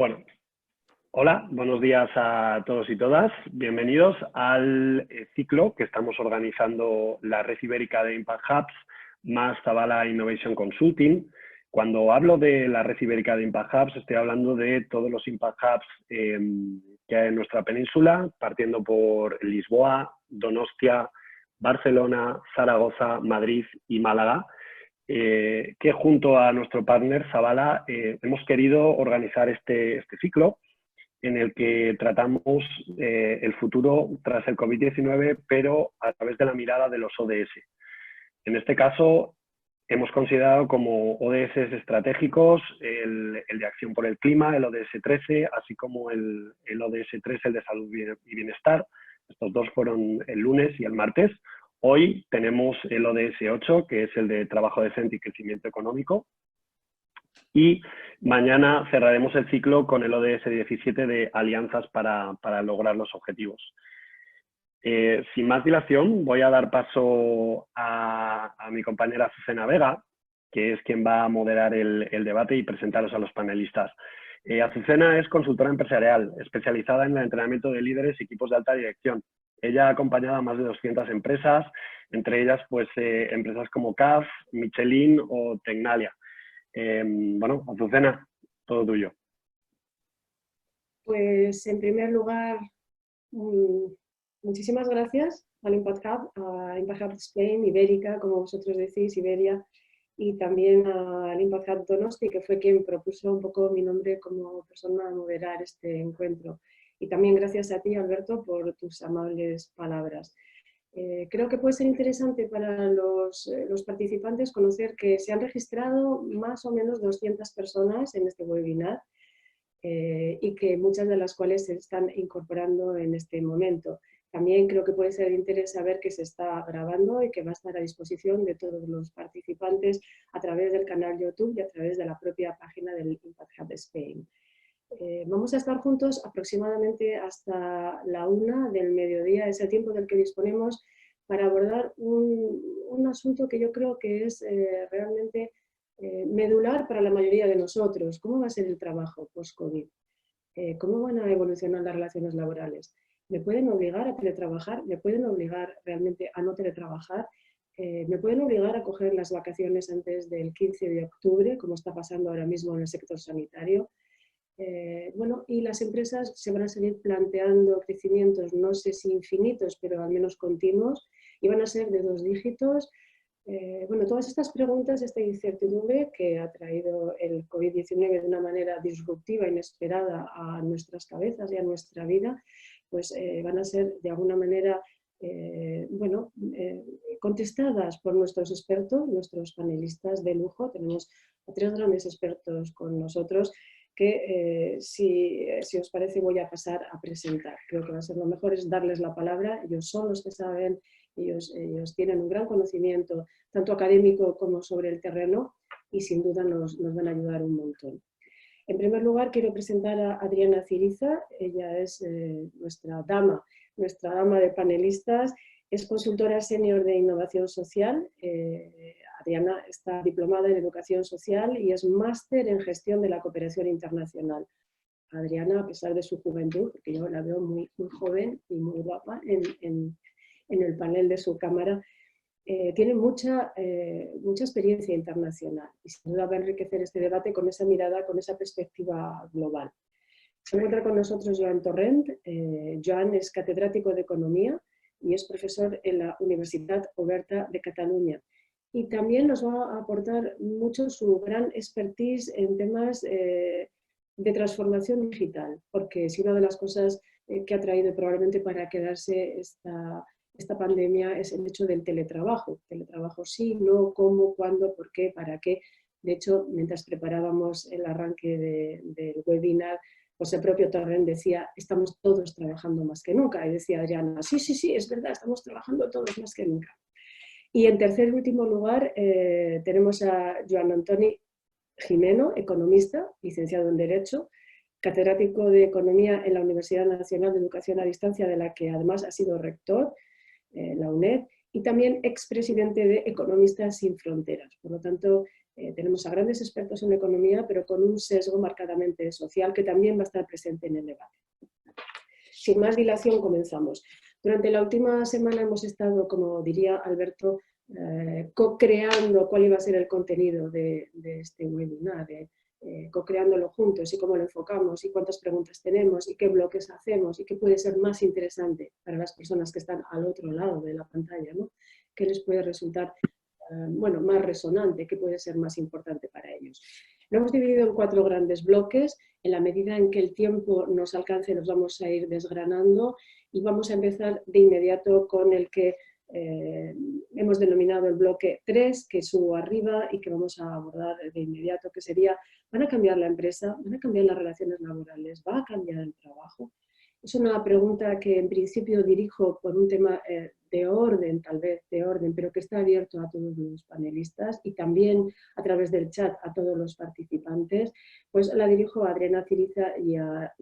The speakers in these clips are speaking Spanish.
Bueno, hola, buenos días a todos y todas. Bienvenidos al ciclo que estamos organizando la Red Ibérica de Impact Hubs más Zabala Innovation Consulting. Cuando hablo de la Red Ibérica de Impact Hubs, estoy hablando de todos los Impact Hubs que hay en nuestra península, partiendo por Lisboa, Donostia, Barcelona, Zaragoza, Madrid y Málaga, que junto a nuestro partner Zabala hemos querido organizar este ciclo en el que tratamos el futuro tras el COVID-19, pero a través de la mirada de los ODS. En este caso, hemos considerado como ODS estratégicos el de Acción por el Clima, el ODS 13, así como el ODS 13, el de Salud y Bienestar. Estos dos fueron el lunes y el martes. Hoy tenemos el ODS 8, que es el de Trabajo decente y Crecimiento Económico. Y mañana cerraremos el ciclo con el ODS 17 de Alianzas para lograr los objetivos. Sin más dilación, voy a dar paso a mi compañera Azucena Vega, que es quien va a moderar el debate y presentaros a los panelistas. Azucena es consultora empresarial, especializada en el entrenamiento de líderes y equipos de alta dirección. Ella ha acompañado a más de 200 empresas, entre ellas pues, empresas como CAF, Michelin o Tecnalia. Bueno, Azucena, todo tuyo. Pues en primer lugar, muchísimas gracias al Impact Hub, a Impact Hub Spain, Ibérica, como vosotros decís, Iberia, y también al Impact Hub Donosti, que fue quien propuso un poco mi nombre como persona a moderar este encuentro. Y también gracias a ti, Alberto, por tus amables palabras. Creo que puede ser interesante para los participantes conocer que se han registrado más o menos 200 personas en este webinar, y que muchas de las cuales se están incorporando en este momento. También creo que puede ser de interés saber que se está grabando y que va a estar a disposición de todos los participantes a través del canal YouTube y a través de la propia página del Impact Hub Spain. Vamos a estar juntos aproximadamente hasta la 1 del mediodía, es el tiempo del que disponemos para abordar un asunto que yo creo que es realmente medular para la mayoría de nosotros. ¿Cómo va a ser el trabajo post-COVID? ¿Cómo van a evolucionar las relaciones laborales? ¿Me pueden obligar a teletrabajar? ¿Me pueden obligar realmente a no teletrabajar? ¿Me pueden obligar a coger las vacaciones antes del 15 de octubre, como está pasando ahora mismo en el sector sanitario? Bueno, y las empresas se van a seguir planteando crecimientos, no sé si infinitos, pero al menos continuos, y van a ser de 2 dígitos. Bueno, todas estas preguntas, esta incertidumbre que ha traído el COVID-19 de una manera disruptiva, inesperada a nuestras cabezas y a nuestra vida, pues van a ser de alguna manera bueno, contestadas por nuestros expertos, nuestros panelistas de lujo. Tenemos a 3 grandes expertos con nosotros que si os parece voy a pasar a presentar. Creo que va a ser lo mejor es darles la palabra. Ellos son los que saben, ellos tienen un gran conocimiento tanto académico como sobre el terreno y sin duda nos van a ayudar un montón. En primer lugar quiero presentar a Adriana Ciriza. Ella es nuestra dama de panelistas, es consultora senior de innovación social. Adriana está diplomada en educación social y es máster en gestión de la cooperación internacional. Adriana, a pesar de su juventud, porque yo la veo muy, muy joven y muy guapa en el panel de su cámara, tiene mucha experiencia internacional y sin duda va a enriquecer este debate con esa mirada, con esa perspectiva global. Se encuentra con nosotros Joan Torrent. Joan es catedrático de Economía y es profesor en la Universitat Oberta de Cataluña. Y también nos va a aportar mucho su gran expertise en temas de transformación digital, porque si una de las cosas que ha traído probablemente para quedarse esta pandemia es el hecho del teletrabajo. Teletrabajo sí, no, cómo, cuándo, por qué, para qué. De hecho, mientras preparábamos el arranque del webinar, pues el propio Torrent decía, estamos todos trabajando más que nunca. Y decía Adriana, sí, sí, sí, es verdad, estamos trabajando todos más que nunca. Y en tercer y último lugar tenemos a Joan Antoni Gimeno, economista, licenciado en Derecho, catedrático de Economía en la Universidad Nacional de Educación a Distancia, de la que además ha sido rector, la UNED, y también expresidente de Economistas sin Fronteras. Por lo tanto, Tenemos a grandes expertos en economía, pero con un sesgo marcadamente social que también va a estar presente en el debate. Sin más dilación, comenzamos. Durante la última semana hemos estado, como diría Alberto, co-creando cuál iba a ser el contenido de este webinar, co-creándolo juntos y cómo lo enfocamos y cuántas preguntas tenemos y qué bloques hacemos y qué puede ser más interesante para las personas que están al otro lado de la pantalla, ¿no? ¿Qué les puede resultar bueno, más resonante, qué puede ser más importante para ellos? Lo hemos dividido en 4 grandes bloques. En la medida en que el tiempo nos alcance, los vamos a ir desgranando y vamos a empezar de inmediato con el que hemos denominado el bloque 3, que subo arriba y que vamos a abordar de inmediato, que sería: ¿van a cambiar la empresa? ¿Van a cambiar las relaciones laborales? ¿Va a cambiar el trabajo? Es una pregunta que en principio dirijo por un tema de orden, tal vez de orden, pero que está abierto a todos los panelistas y también a través del chat a todos los participantes. Pues la dirijo a Adriana Ciriza y a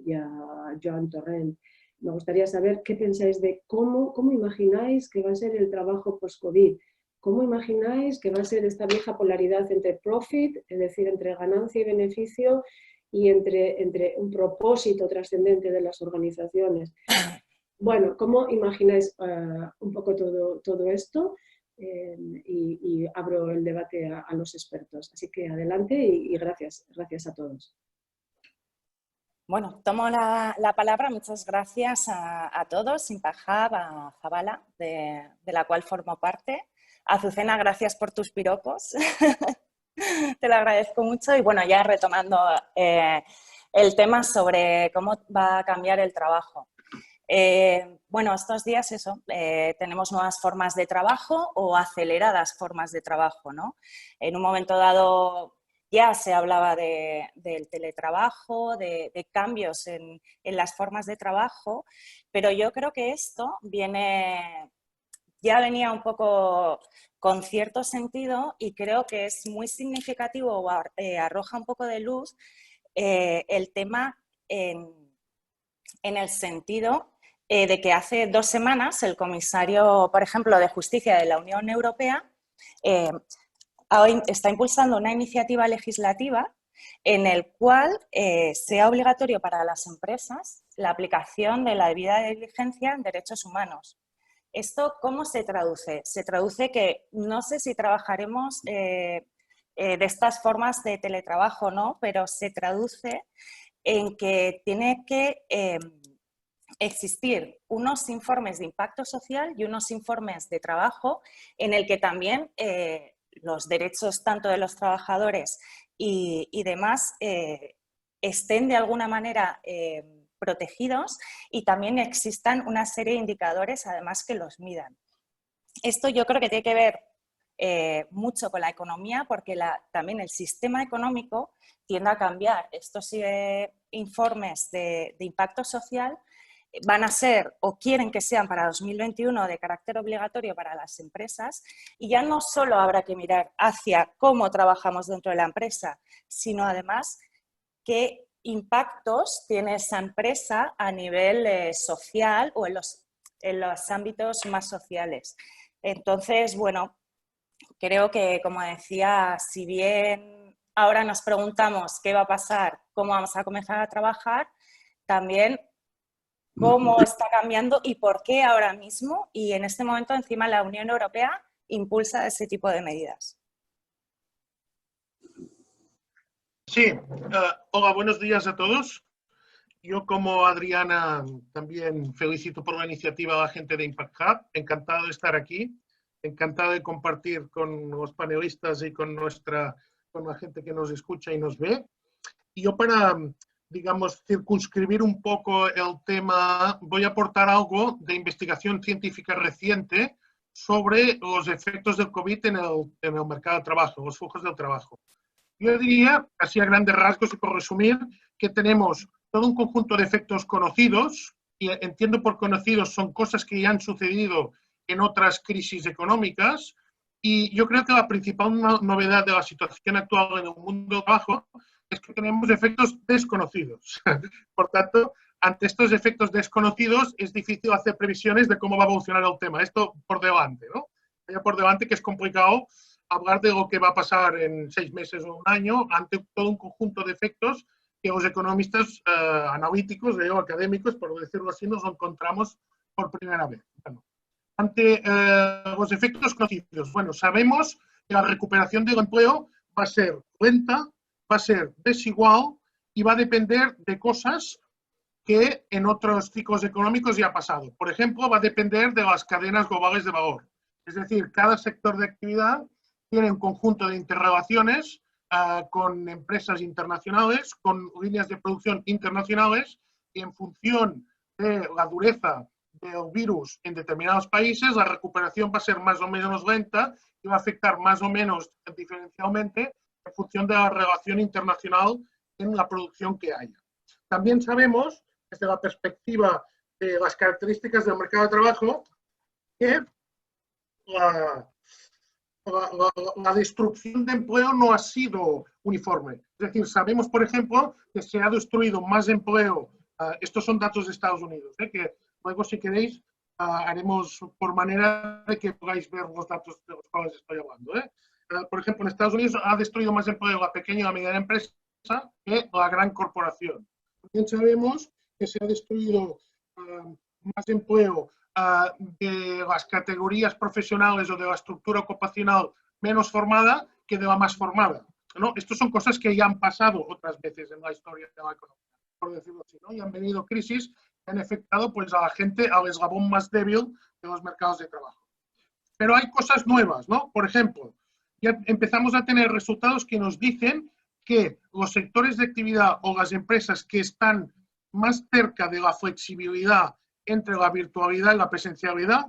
Joan Torrent. Me gustaría saber qué pensáis de cómo imagináis que va a ser el trabajo post-COVID. ¿Cómo imagináis que va a ser esta vieja polaridad entre profit, es decir, entre ganancia y beneficio, y entre un propósito trascendente de las organizaciones? Bueno, ¿cómo imagináis un poco todo esto? Y abro el debate a los expertos. Así que adelante y gracias a todos. Bueno, tomo la palabra. Muchas gracias a todos, Impact Hub, a Zabala, de la cual formo parte. Azucena, gracias por tus piropos. Te lo agradezco mucho. Y bueno, ya retomando el tema sobre cómo va a cambiar el trabajo. Bueno, estos días tenemos nuevas formas de trabajo o aceleradas formas de trabajo, ¿no? En un momento dado ya se hablaba del teletrabajo, de cambios en las formas de trabajo, pero yo creo que esto ya venía un poco con cierto sentido y creo que es muy significativo o arroja un poco de luz el tema en el sentido de que hace 2 semanas el comisario, por ejemplo, de Justicia de la Unión Europea está impulsando una iniciativa legislativa en el cual sea obligatorio para las empresas la aplicación de la debida diligencia en derechos humanos. ¿Esto cómo se traduce? Se traduce que no sé si trabajaremos de estas formas de teletrabajo, ¿no? Pero se traduce en que tiene que existir unos informes de impacto social y unos informes de trabajo en el que también los derechos tanto de los trabajadores y demás estén de alguna manera protegidos y también existan una serie de indicadores además que los midan. Esto yo creo que tiene que ver mucho con la economía porque también el sistema económico tiende a cambiar. Estos informes de impacto social van a ser o quieren que sean para 2021 de carácter obligatorio para las empresas y ya no solo habrá que mirar hacia cómo trabajamos dentro de la empresa, sino además qué impactos tiene esa empresa a nivel social o en los ámbitos más sociales. Entonces, bueno, creo que, como decía, si bien ahora nos preguntamos qué va a pasar, cómo vamos a comenzar a trabajar, también cómo está cambiando y por qué ahora mismo y en este momento encima la Unión Europea impulsa ese tipo de medidas. Sí, hola, buenos días a todos. Yo, como Adriana, también felicito por la iniciativa a la gente de Impact Hub. Encantado de estar aquí, encantado de compartir con los panelistas y con la gente que nos escucha y nos ve. Y yo, para, digamos, circunscribir un poco el tema, voy a aportar algo de investigación científica reciente sobre los efectos del COVID en el mercado de trabajo, los flujos del trabajo. Yo diría, así a grandes rasgos y por resumir, que tenemos todo un conjunto de efectos conocidos, y entiendo por conocidos son cosas que ya han sucedido en otras crisis económicas, y yo creo que la principal novedad de la situación actual en el mundo del trabajo es que tenemos efectos desconocidos. Por tanto, ante estos efectos desconocidos es difícil hacer previsiones de cómo va a evolucionar el tema. Esto por delante, ¿no? Ya por delante que es complicado hablar de lo que va a pasar en 6 meses o un año ante todo un conjunto de efectos que los economistas analíticos o académicos, por decirlo así, nos encontramos por primera vez. Bueno, ante los efectos conocidos, bueno, sabemos que la recuperación del empleo va a ser lenta, va a ser desigual y va a depender de cosas que en otros ciclos económicos ya ha pasado. Por ejemplo, va a depender de las cadenas globales de valor. Es decir, cada sector de actividad tiene un conjunto de interrelaciones con empresas internacionales, con líneas de producción internacionales, y en función de la dureza del virus en determinados países, la recuperación va a ser más o menos lenta y va a afectar más o menos diferencialmente en función de la relación internacional en la producción que haya. También sabemos, desde la perspectiva de las características del mercado de trabajo, que la destrucción de empleo no ha sido uniforme. Es decir, sabemos, por ejemplo, que se ha destruido más empleo. Estos son datos de Estados Unidos, que luego, si queréis, haremos por manera de que podáis ver los datos de los cuales estoy hablando. Por ejemplo, en Estados Unidos ha destruido más empleo la pequeña y la mediana empresa que la gran corporación. También sabemos que se ha destruido más empleo de las categorías profesionales o de la estructura ocupacional menos formada que de la más formada, ¿no? Estas son cosas que ya han pasado otras veces en la historia de la economía, por decirlo así, ¿no? Y han venido crisis que han afectado pues, a la gente al eslabón más débil de los mercados de trabajo. Pero hay cosas nuevas, ¿no? Por ejemplo, ya empezamos a tener resultados que nos dicen que los sectores de actividad o las empresas que están más cerca de la flexibilidad entre la virtualidad y la presencialidad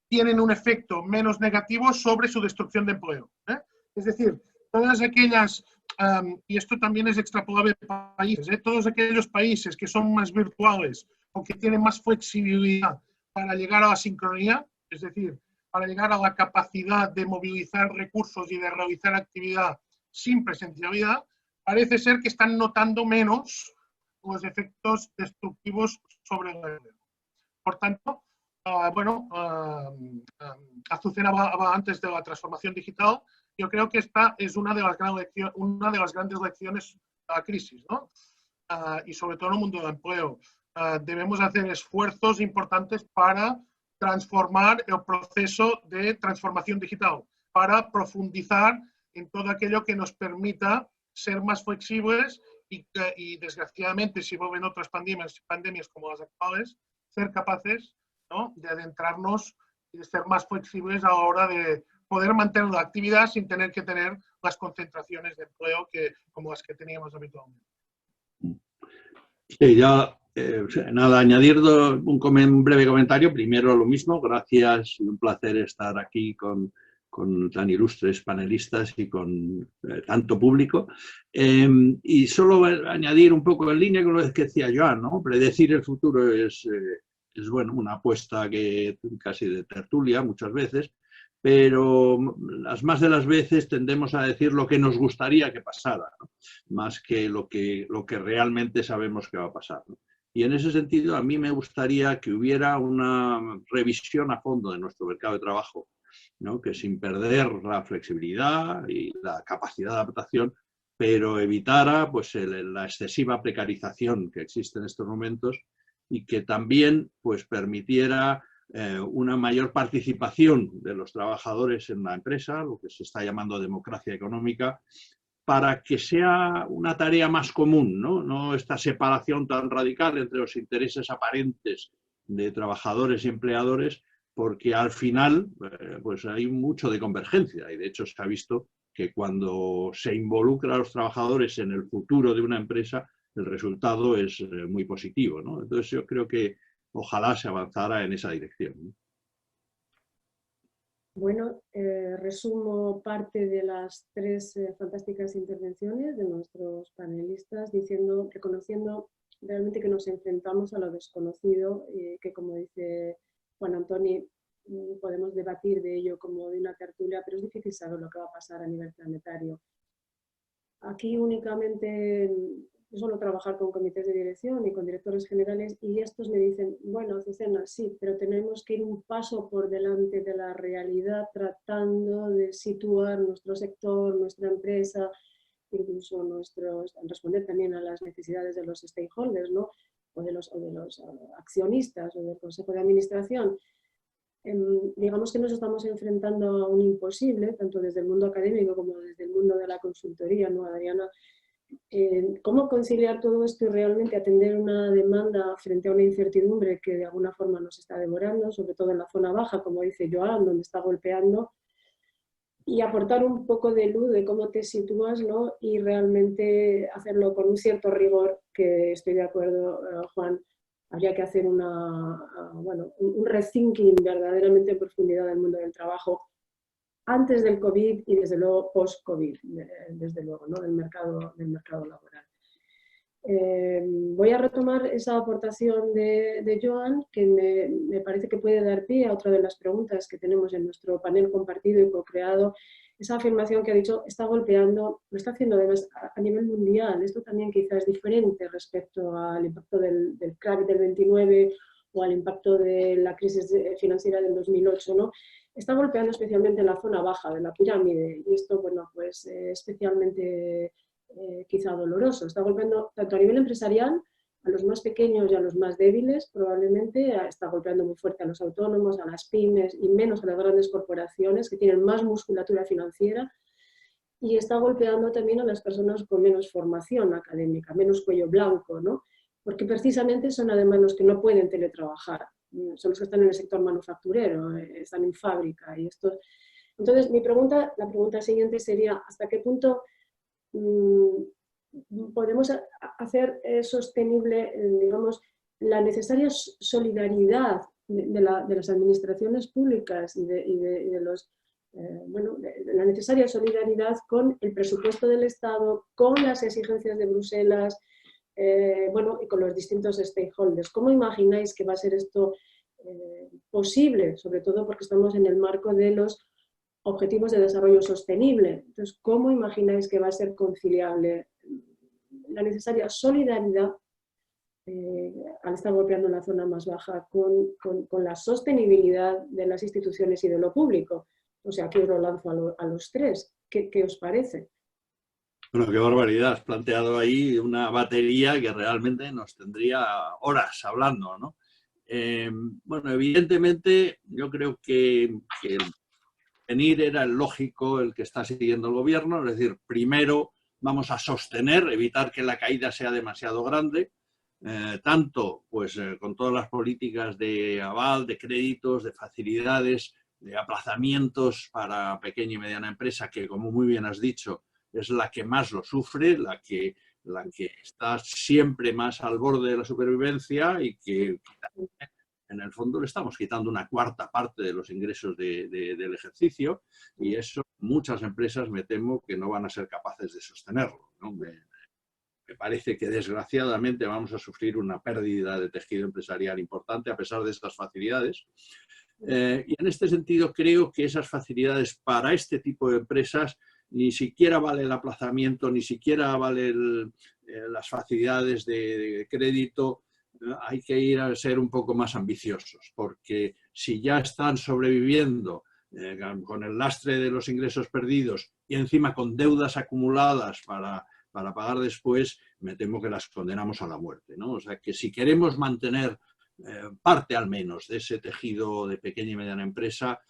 tienen un efecto menos negativo sobre su destrucción de empleo. Es decir, todas aquellas, y esto también es extrapolable a países, todos aquellos países que son más virtuales o que tienen más flexibilidad para llegar a la sincronía, es decir, para llegar a la capacidad de movilizar recursos y de realizar actividad sin presencialidad, parece ser que están notando menos los efectos destructivos sobre el empleo. Por tanto, bueno, Azucena hablaba antes de la transformación digital. Yo creo que esta es una de las grandes lecciones de la crisis, ¿no? Y sobre todo en el mundo del empleo. Debemos hacer esfuerzos importantes para transformar el proceso de transformación digital, para profundizar en todo aquello que nos permita ser más flexibles y desgraciadamente, si vuelven otras pandemias como las actuales, ser capaces, ¿no?, de adentrarnos y de ser más flexibles a la hora de poder mantener la actividad sin tener que tener las concentraciones de empleo como las que teníamos habitualmente. Sí, ya nada, añadir un breve comentario. Primero lo mismo, gracias, un placer estar aquí con tan ilustres panelistas y con tanto público. Y solo añadir un poco en línea con lo que decía Joan, ¿no? Predecir el futuro es bueno, una apuesta que casi de tertulia muchas veces, pero las más de las veces tendemos a decir lo que nos gustaría que pasara, ¿no?, más que lo que realmente sabemos que va a pasar, ¿no? Y en ese sentido a mí me gustaría que hubiera una revisión a fondo de nuestro mercado de trabajo, ¿no?, que sin perder la flexibilidad y la capacidad de adaptación, pero evitara pues, la excesiva precarización que existe en estos momentos y que también pues, permitiera una mayor participación de los trabajadores en la empresa, lo que se está llamando democracia económica, para que sea una tarea más común, ¿no? No esta separación tan radical entre los intereses aparentes de trabajadores y empleadores, porque al final pues hay mucho de convergencia y de hecho se ha visto que cuando se involucra a los trabajadores en el futuro de una empresa, el resultado es muy positivo, ¿no? Entonces yo creo que ojalá se avanzara en esa dirección, ¿no? Bueno, resumo parte de las tres fantásticas intervenciones de nuestros panelistas reconociendo realmente que nos enfrentamos a lo desconocido, que como dice Juan Antoni, podemos debatir de ello como de una tertulia, pero es difícil saber lo que va a pasar a nivel planetario. Aquí únicamente yo suelo trabajar con comités de dirección y con directores generales y estos me dicen, bueno, Azucena, sí, pero tenemos que ir un paso por delante de la realidad tratando de situar nuestro sector, nuestra empresa, incluso responder también a las necesidades de los stakeholders, ¿no? o de los accionistas o del consejo de administración. Digamos que nos estamos enfrentando a un imposible, tanto desde el mundo académico como desde el mundo de la consultoría, ¿no, Adriana? ¿Cómo conciliar todo esto y realmente atender una demanda frente a una incertidumbre que de alguna forma nos está devorando, sobre todo en la zona baja, como dice Joan, donde está golpeando, y aportar un poco de luz de cómo te sitúas, ¿no? Y realmente hacerlo con un cierto rigor, que estoy de acuerdo, Juan, habría que hacer un rethinking verdaderamente en profundidad del mundo del trabajo antes del COVID y desde luego post-COVID, desde luego, ¿no? del mercado laboral. Voy a retomar esa aportación de Joan, que me parece que puede dar pie a otra de las preguntas que tenemos en nuestro panel compartido y co-creado. Esa afirmación que ha dicho, está golpeando, lo está haciendo además a nivel mundial. Esto también quizás es diferente respecto al impacto del crack del 29 o al impacto de la crisis financiera del 2008, ¿no? Está golpeando especialmente en la zona baja de la pirámide y esto, bueno, pues especialmente quizá doloroso. Está golpeando tanto a nivel empresarial, a los más pequeños y a los más débiles, probablemente, está golpeando muy fuerte a los autónomos, a las pymes y menos a las grandes corporaciones que tienen más musculatura financiera, y está golpeando también a las personas con menos formación académica, menos cuello blanco, ¿no? Porque precisamente son además los que no pueden teletrabajar, son los que están en el sector manufacturero, están en fábrica y esto. Entonces, la pregunta siguiente sería, ¿hasta qué punto podemos hacer sostenible, digamos, la necesaria solidaridad de las administraciones públicas y de la necesaria solidaridad con el presupuesto del Estado, con las exigencias de Bruselas, y con los distintos stakeholders? ¿Cómo imagináis que va a ser esto posible? Sobre todo porque estamos en el marco de los Objetivos de Desarrollo Sostenible. Entonces, ¿cómo imagináis que va a ser conciliable la necesaria solidaridad al estar golpeando en la zona más baja con la sostenibilidad de las instituciones y de lo público? O sea, aquí os lo lanzo a los tres. ¿Qué os parece? Bueno, qué barbaridad. Has planteado ahí una batería que realmente nos tendría horas hablando, ¿no? Bueno, evidentemente yo creo que el venir era el lógico, el que está siguiendo el gobierno, es decir, primero vamos a sostener, evitar que la caída sea demasiado grande, tanto pues con todas las políticas de aval, de créditos, de facilidades, de aplazamientos para pequeña y mediana empresa, que como muy bien has dicho, es la que más lo sufre, la que está siempre más al borde de la supervivencia y que en el fondo le estamos quitando una cuarta parte de los ingresos del ejercicio, y eso muchas empresas me temo que no van a ser capaces de sostenerlo, ¿no? Me parece que desgraciadamente vamos a sufrir una pérdida de tejido empresarial importante a pesar de estas facilidades. Y en este sentido creo que esas facilidades para este tipo de empresas ni siquiera vale el aplazamiento, ni siquiera vale las facilidades de crédito. Hay que ir a ser un poco más ambiciosos, porque si ya están sobreviviendo con el lastre de los ingresos perdidos y encima con deudas acumuladas para pagar después, me temo que las condenamos a la muerte, ¿no? O sea que si queremos mantener parte al menos de ese tejido de pequeña y mediana empresa,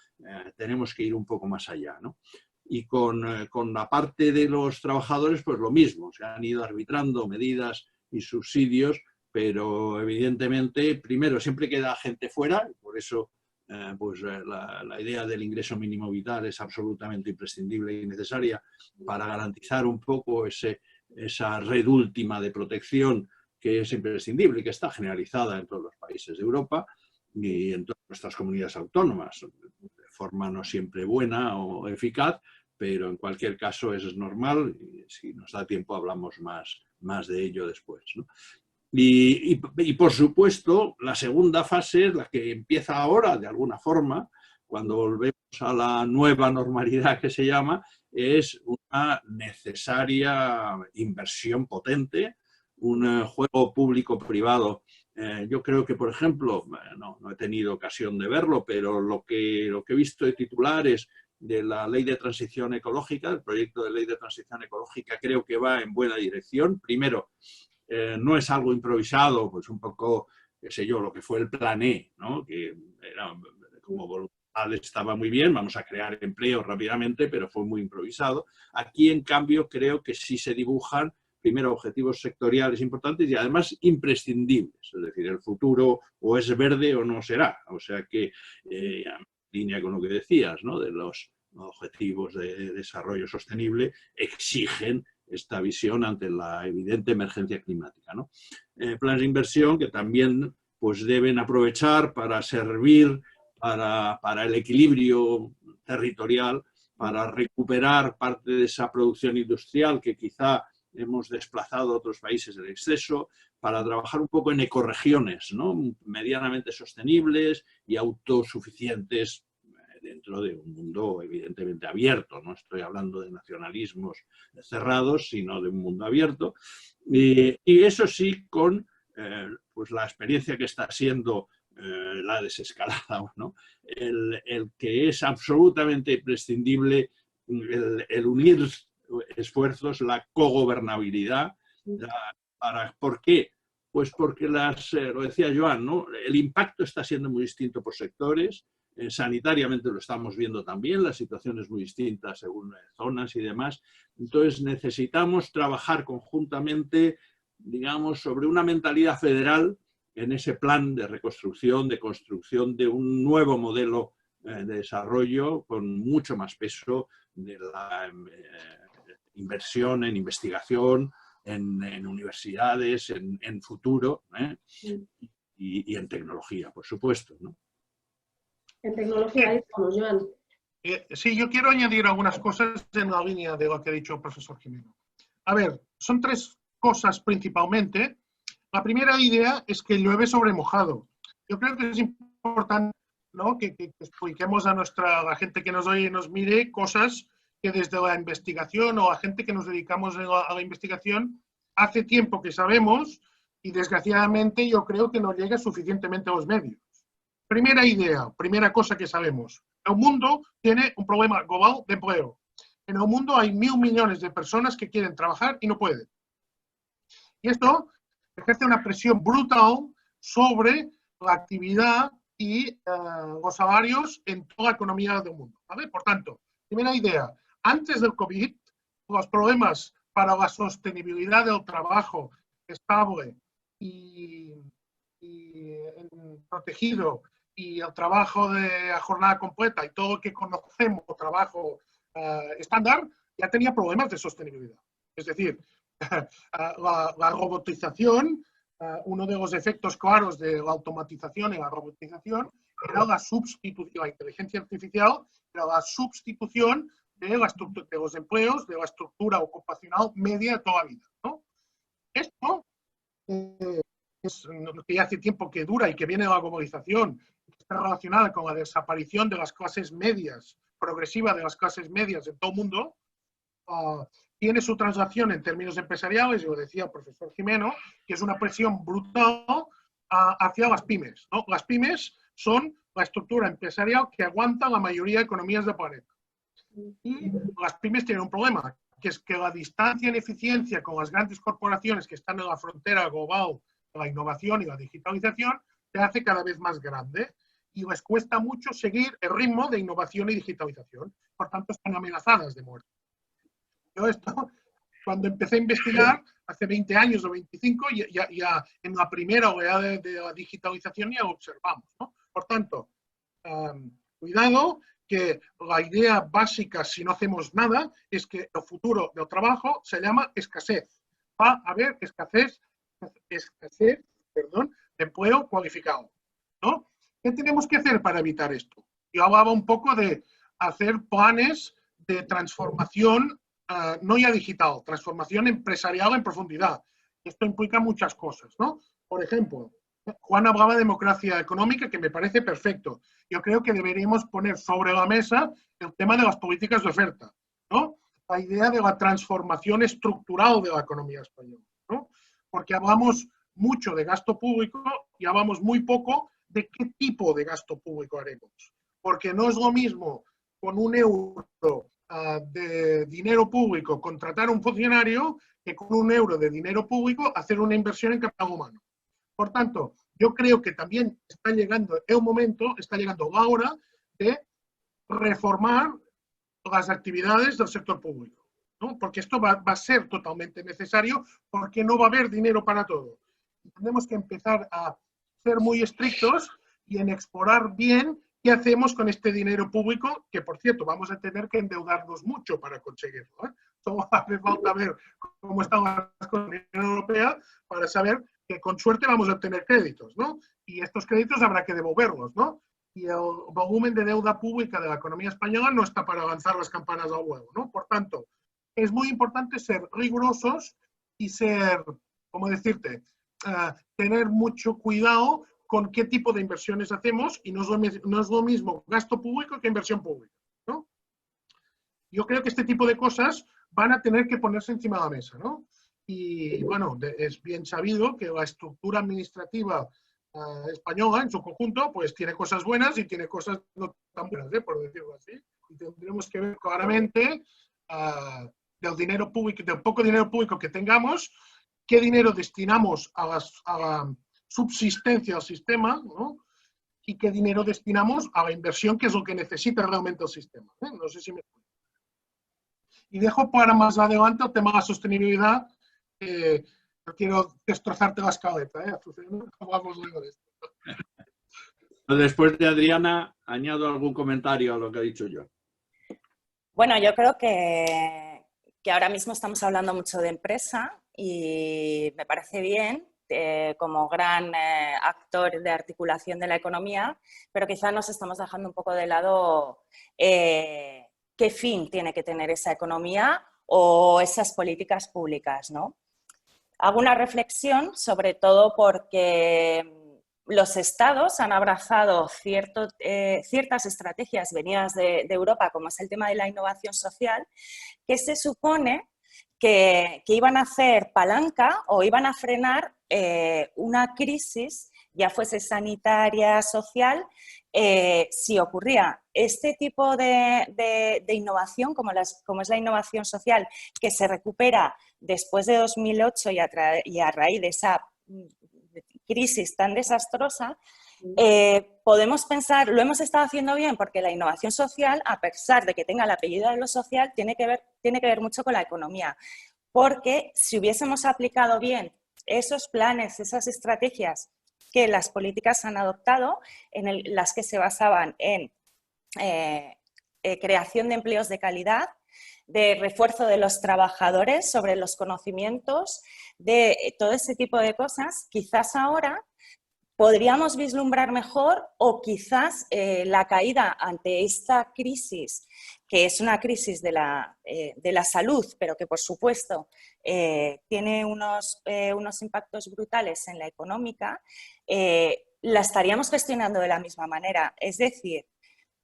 tenemos que ir un poco más allá, ¿no? Y con la parte de los trabajadores, pues lo mismo, se han ido arbitrando medidas y subsidios, pero evidentemente, primero, siempre queda gente fuera, y por eso la idea del ingreso mínimo vital es absolutamente imprescindible y necesaria para garantizar un poco esa red última de protección que es imprescindible y que está generalizada en todos los países de Europa y en todas nuestras comunidades autónomas, de forma no siempre buena o eficaz, pero en cualquier caso eso es normal y si nos da tiempo hablamos más de ello después, ¿no? Y por supuesto, la segunda fase es la que empieza ahora, de alguna forma, cuando volvemos a la nueva normalidad que se llama, es una necesaria inversión potente, un juego público-privado. Yo creo que, por ejemplo, no he tenido ocasión de verlo, pero lo que he visto de titulares de la Ley de Transición Ecológica, el proyecto de Ley de Transición Ecológica, creo que va en buena dirección. Primero, no es algo improvisado, pues un poco, qué sé yo, lo que fue el Plan E, ¿no? Que era como voluntad, estaba muy bien, vamos a crear empleo rápidamente, pero fue muy improvisado. Aquí, en cambio, creo que sí se dibujan primero objetivos sectoriales importantes y además imprescindibles, es decir, el futuro o es verde o no será, o sea que en línea con lo que decías, ¿no? De los objetivos de desarrollo sostenible exigen esta visión ante la evidente emergencia climática, ¿no? Planes de inversión que también pues deben aprovechar para servir para el equilibrio territorial, para recuperar parte de esa producción industrial que quizá hemos desplazado a otros países en exceso, para trabajar un poco en ecorregiones, ¿no? Medianamente sostenibles y autosuficientes dentro de un mundo evidentemente abierto. No estoy hablando de nacionalismos cerrados, sino de un mundo abierto. Y eso sí, con pues la experiencia que está siendo la desescalada, ¿no? El que es absolutamente imprescindible el unir esfuerzos, la cogobernabilidad. ¿Por qué? Pues porque lo decía Joan, ¿no? El impacto está siendo muy distinto por sectores, sanitariamente lo estamos viendo también, la situación es muy distinta según zonas y demás. Entonces necesitamos trabajar conjuntamente, digamos, sobre una mentalidad federal en ese plan de reconstrucción, de construcción de un nuevo modelo de desarrollo con mucho más peso de la inversión en investigación, en universidades, en futuro, y en tecnología, por supuesto, ¿no? En tecnología, ahí estamos, Joan. Sí, yo quiero añadir algunas cosas en la línea de lo que ha dicho el profesor Gimeno. A ver, son tres cosas principalmente. La primera idea es que llueve sobre mojado. Yo creo que es importante, ¿no? que expliquemos a la gente que nos oye y nos mire cosas que desde la investigación o a gente que nos dedicamos a la investigación hace tiempo que sabemos y desgraciadamente yo creo que no llega suficientemente a los medios. Primera idea, primera cosa que sabemos. El mundo tiene un problema global de empleo. En el mundo hay 1.000 millones de personas que quieren trabajar y no pueden. Y esto ejerce una presión brutal sobre la actividad y los salarios en toda la economía del mundo, ¿vale? Por tanto, primera idea, antes del COVID, los problemas para la sostenibilidad del trabajo estable y protegido y el trabajo de jornada completa y todo lo que conocemos, trabajo estándar, ya tenía problemas de sostenibilidad. Es decir, la robotización, uno de los efectos claros de la automatización y la robotización era la sustitución, la inteligencia artificial era la sustitución de los empleos, de la estructura ocupacional media de toda la vida, ¿no? Esto es que ya hace tiempo que dura y que viene de la globalización, está relacionada con la desaparición de las clases medias, progresiva de las clases medias en todo el mundo, tiene su translación en términos empresariales, y lo decía el profesor Gimeno, que es una presión brutal hacia las pymes, ¿no? Las pymes son la estructura empresarial que aguanta la mayoría de economías del planeta. Y las pymes tienen un problema, que es que la distancia en eficiencia con las grandes corporaciones que están en la frontera global de la innovación y la digitalización se hace cada vez más grande y les cuesta mucho seguir el ritmo de innovación y digitalización. Por tanto, están amenazadas de muerte. Yo esto, cuando empecé a investigar, hace 20 años o 25, ya en la primera oleada de la digitalización ya lo observamos, ¿no? Por tanto, cuidado, que la idea básica, si no hacemos nada, es que el futuro del trabajo se llama escasez. Va a haber escasez de empleo cualificado, ¿no? ¿Qué tenemos que hacer para evitar esto? Yo hablaba un poco de hacer planes de transformación, no ya digital, transformación empresarial en profundidad. Esto implica muchas cosas, ¿no? Por ejemplo, Juan hablaba de democracia económica, que me parece perfecto. Yo creo que deberíamos poner sobre la mesa el tema de las políticas de oferta, ¿no? La idea de la transformación estructural de la economía española, ¿no? porque hablamos mucho de gasto público y hablamos muy poco de qué tipo de gasto público haremos. Porque no es lo mismo con €1 de dinero público contratar a un funcionario que con €1 de dinero público hacer una inversión en capital humano. Por tanto, yo creo que también está llegando el momento, está llegando la hora de reformar las actividades del sector público, ¿no? Porque esto va a ser totalmente necesario porque no va a haber dinero para todo. Tenemos que empezar a ser muy estrictos y en explorar bien qué hacemos con este dinero público, que por cierto vamos a tener que endeudarnos mucho para conseguirlo, ¿eh? Solo hace falta ver cómo están las cosas con la Unión Europea para saber que con suerte vamos a tener créditos, ¿no? Y estos créditos habrá que devolverlos, ¿no? Y el volumen de deuda pública de la economía española no está para lanzar las campanas al vuelo, ¿no? Por tanto, es muy importante ser rigurosos y ser, ¿cómo decirte? Tener mucho cuidado con qué tipo de inversiones hacemos y no es lo mismo gasto público que inversión pública, ¿no? Yo creo que este tipo de cosas van a tener que ponerse encima de la mesa, ¿no? Y bueno, es bien sabido que la estructura administrativa española en su conjunto pues tiene cosas buenas y tiene cosas no tan buenas, por decirlo así. Y tendremos que ver claramente del dinero público, del poco dinero público que tengamos, qué dinero destinamos a la subsistencia del sistema, ¿no? Y qué dinero destinamos a la inversión, que es lo que necesita realmente el sistema, ¿eh? No sé si me explico. Y dejo para más adelante el tema de la sostenibilidad. No quiero destrozarte la escaleta, Azucena. Vamos luego de esto. Después de Adriana, añado algún comentario a lo que he dicho yo. Bueno, yo creo que ahora mismo estamos hablando mucho de empresa y me parece bien como gran actor de articulación de la economía, pero quizá nos estamos dejando un poco de lado qué fin tiene que tener esa economía o esas políticas públicas, ¿no? Hago una reflexión, sobre todo porque los estados han abrazado ciertas estrategias venidas de Europa, como es el tema de la innovación social, que se supone que iban a hacer palanca o iban a frenar una crisis, ya fuese sanitaria, social, si ocurría este tipo de innovación, como es la innovación social, que se recupera después de 2008 y a raíz de esa crisis tan desastrosa, podemos pensar, lo hemos estado haciendo bien porque la innovación social, a pesar de que tenga el apellido de lo social, tiene que ver mucho con la economía. Porque si hubiésemos aplicado bien esos planes, esas estrategias que las políticas han adoptado, en las que se basaban en creación de empleos de calidad, de refuerzo de los trabajadores sobre los conocimientos, de todo ese tipo de cosas, quizás ahora podríamos vislumbrar mejor o quizás la caída ante esta crisis, que es una crisis de la salud, pero que por supuesto tiene unos impactos brutales en la económica, la estaríamos gestionando de la misma manera. Es decir,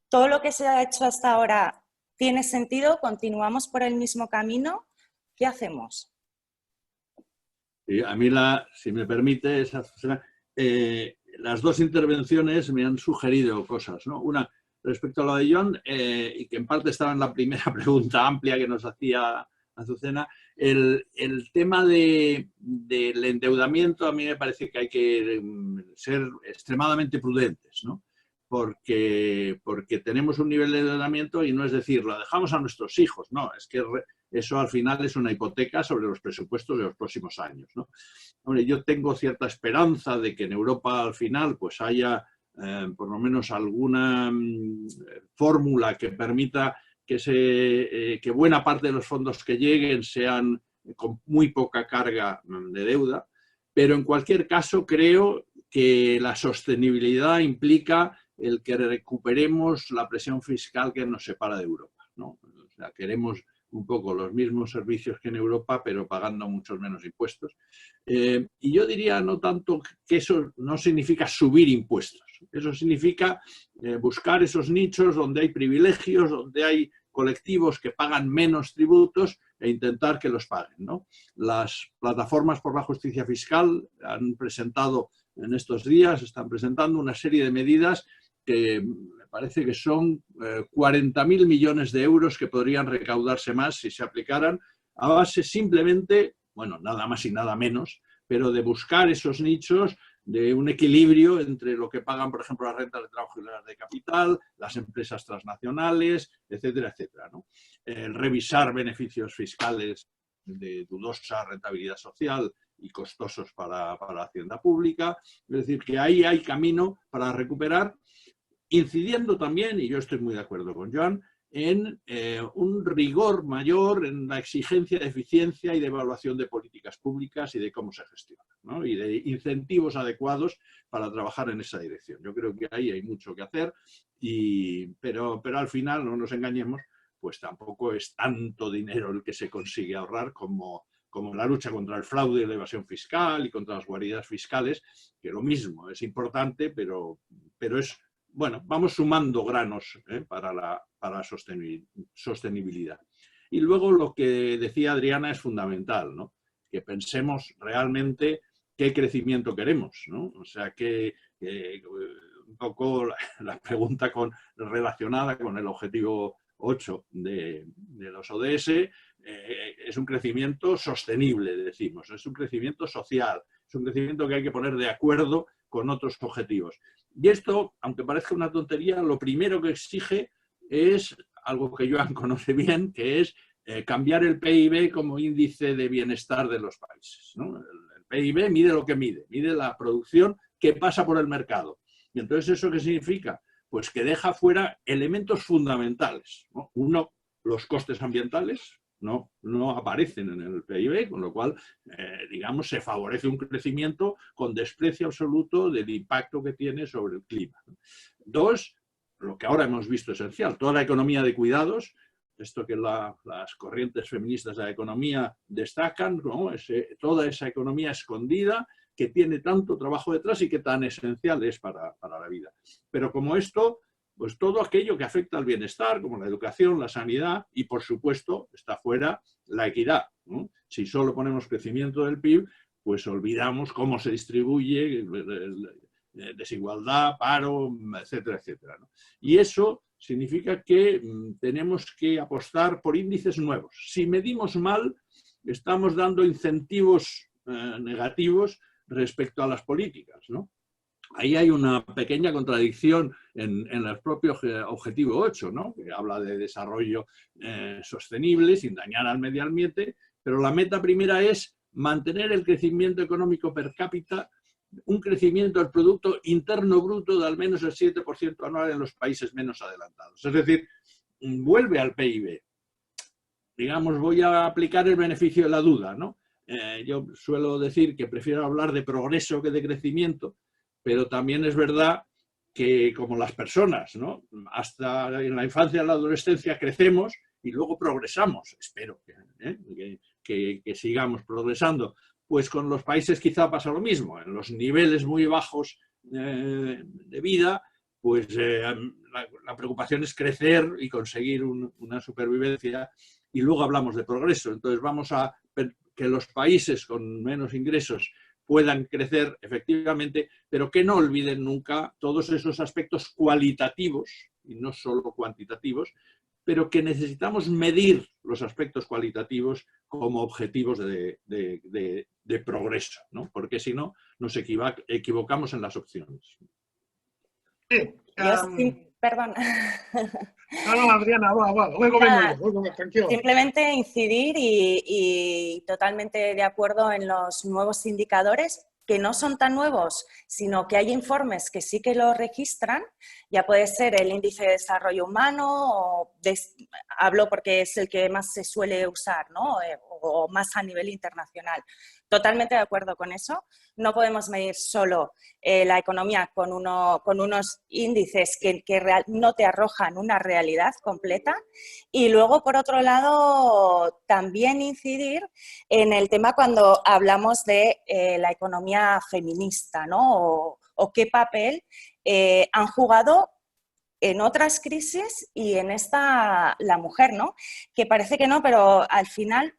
todo lo que se ha hecho hasta ahora tiene sentido, continuamos por el mismo camino, ¿qué hacemos? Y a mí, si me permite, las dos intervenciones me han sugerido cosas, ¿no? Una, respecto a lo de John, y que en parte estaba en la primera pregunta amplia que nos hacía Azucena, el tema del endeudamiento a mí me parece que hay que ser extremadamente prudentes, ¿no? Porque tenemos un nivel de endeudamiento y no es decir, lo dejamos a nuestros hijos, no, es que eso al final es una hipoteca sobre los presupuestos de los próximos años, ¿no? Hombre, yo tengo cierta esperanza de que en Europa al final pues haya por lo menos alguna fórmula que permita que buena parte de los fondos que lleguen sean con muy poca carga de deuda, pero en cualquier caso creo que la sostenibilidad implica el que recuperemos la presión fiscal que nos separa de Europa, ¿no? O sea, queremos un poco los mismos servicios que en Europa, pero pagando muchos menos impuestos. Y yo diría no tanto que eso no significa subir impuestos, eso significa buscar esos nichos donde hay privilegios, donde hay colectivos que pagan menos tributos, e intentar que los paguen, ¿no? Las plataformas por la justicia fiscal han presentado en estos días, están presentando una serie de medidas que me parece que son 40.000 millones de euros que podrían recaudarse más si se aplicaran a base simplemente, bueno, nada más y nada menos, pero de buscar esos nichos de un equilibrio entre lo que pagan, por ejemplo, las rentas de trabajo y las de capital, las empresas transnacionales, etcétera, etcétera, ¿no? El revisar beneficios fiscales de dudosa rentabilidad social y costosos para la hacienda pública. Es decir, que ahí hay camino para recuperar, incidiendo también, y yo estoy muy de acuerdo con Joan, en un rigor mayor en la exigencia de eficiencia y de evaluación de políticas públicas y de cómo se gestionan, ¿no? Y de incentivos adecuados para trabajar en esa dirección. Yo creo que ahí hay mucho que hacer, pero al final, no nos engañemos, pues tampoco es tanto dinero el que se consigue ahorrar como la lucha contra el fraude y la evasión fiscal y contra las guaridas fiscales, que lo mismo es importante, pero es... Bueno, vamos sumando granos para la sostenibilidad. Y luego lo que decía Adriana es fundamental, ¿no? Que pensemos realmente qué crecimiento queremos, ¿no? O sea, que un poco la pregunta relacionada con el objetivo 8 de los ODS es un crecimiento sostenible, decimos, es un crecimiento social, es un crecimiento que hay que poner de acuerdo con otros objetivos. Y esto, aunque parezca una tontería, lo primero que exige es algo que Joan conoce bien, que es cambiar el PIB como índice de bienestar de los países, ¿no? El PIB mide lo que mide la producción que pasa por el mercado. Y entonces, ¿eso qué significa? Pues que deja fuera elementos fundamentales, ¿no? Uno, los costes ambientales no aparecen en el PIB, con lo cual, digamos, se favorece un crecimiento con desprecio absoluto del impacto que tiene sobre el clima. Dos, lo que ahora hemos visto esencial, toda la economía de cuidados, esto que las corrientes feministas de la economía destacan, ¿no? Toda esa economía escondida que tiene tanto trabajo detrás y que tan esencial es para la vida. Pero como esto, pues todo aquello que afecta al bienestar, como la educación, la sanidad y, por supuesto, está fuera la equidad, ¿no? Si solo ponemos crecimiento del PIB, pues olvidamos cómo se distribuye, desigualdad, paro, etcétera, etcétera, ¿no? Y eso significa que tenemos que apostar por índices nuevos. Si medimos mal, estamos dando incentivos negativos respecto a las políticas, ¿no? Ahí hay una pequeña contradicción en el propio objetivo 8, ¿no? Que habla de desarrollo sostenible sin dañar al medio ambiente, pero la meta primera es mantener el crecimiento económico per cápita, un crecimiento del Producto Interno Bruto de al menos el 7% anual en los países menos adelantados. Es decir, vuelve al PIB. Digamos, voy a aplicar el beneficio de la duda, ¿no? Yo suelo decir que prefiero hablar de progreso que de crecimiento, pero también es verdad que, como las personas, ¿no? Hasta en la infancia y la adolescencia crecemos y luego progresamos. Espero que sigamos progresando. Pues con los países quizá pasa lo mismo. En los niveles muy bajos de vida, pues la preocupación es crecer y conseguir una supervivencia, y luego hablamos de progreso. Entonces vamos a ver que los países con menos ingresos puedan crecer efectivamente, pero que no olviden nunca todos esos aspectos cualitativos y no solo cuantitativos, pero que necesitamos medir los aspectos cualitativos como objetivos de progreso, ¿no? Porque si no, nos equivocamos en las opciones. Sí, Perdón. No, Adriana, va. Luego vengo, tranquilo. Simplemente incidir y totalmente de acuerdo en los nuevos indicadores, que no son tan nuevos, sino que hay informes que sí que lo registran. Ya puede ser el índice de desarrollo humano, hablo porque es el que más se suele usar, ¿no? O más a nivel internacional. Totalmente de acuerdo con eso. No podemos medir solo la economía con unos índices que no te arrojan una realidad completa. Y luego, por otro lado, también incidir en el tema cuando hablamos de la economía feminista, ¿no? O qué papel han jugado en otras crisis y en esta la mujer, ¿no? Que parece que no, pero al final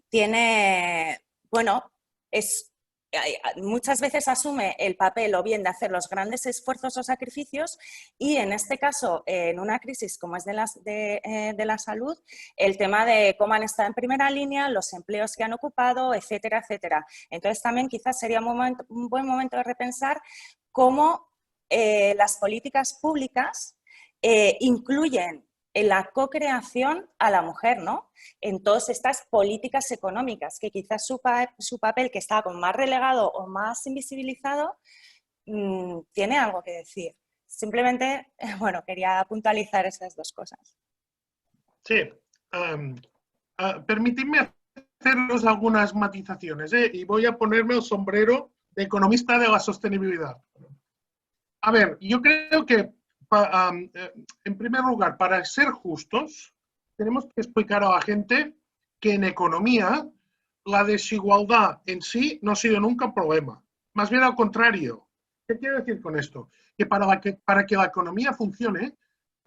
tiene, bueno, muchas veces asume el papel o bien de hacer los grandes esfuerzos o sacrificios y en este caso, en una crisis como es de la salud, el tema de cómo han estado en primera línea, los empleos que han ocupado, etcétera, etcétera. Entonces también quizás sería un buen momento de repensar cómo las políticas públicas incluyen en la co-creación a la mujer, ¿no? En todas estas políticas económicas, que quizás su papel, que está como más relegado o más invisibilizado, tiene algo que decir. Simplemente, bueno, quería puntualizar esas dos cosas. Sí. Permitidme haceros algunas matizaciones, y voy a ponerme el sombrero de economista de la sostenibilidad. A ver, yo creo que en primer lugar, para ser justos, tenemos que explicar a la gente que en economía la desigualdad en sí no ha sido nunca un problema. Más bien al contrario. ¿Qué quiero decir con esto? Que para que la economía funcione,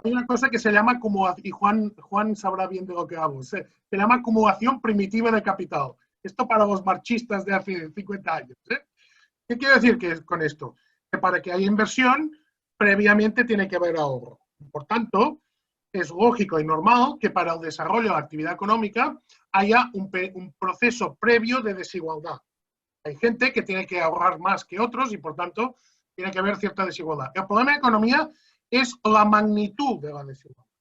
hay una cosa que se llama acumulación, y Juan sabrá bien de lo que hablo, se llama acumulación primitiva de capital. Esto para los marxistas de hace 50 años. ¿Qué quiero decir con esto? Que para que haya inversión, previamente tiene que haber ahorro. Por tanto, es lógico y normal que para el desarrollo de la actividad económica haya un proceso previo de desigualdad. Hay gente que tiene que ahorrar más que otros y, por tanto, tiene que haber cierta desigualdad. El problema de economía es la magnitud de la desigualdad.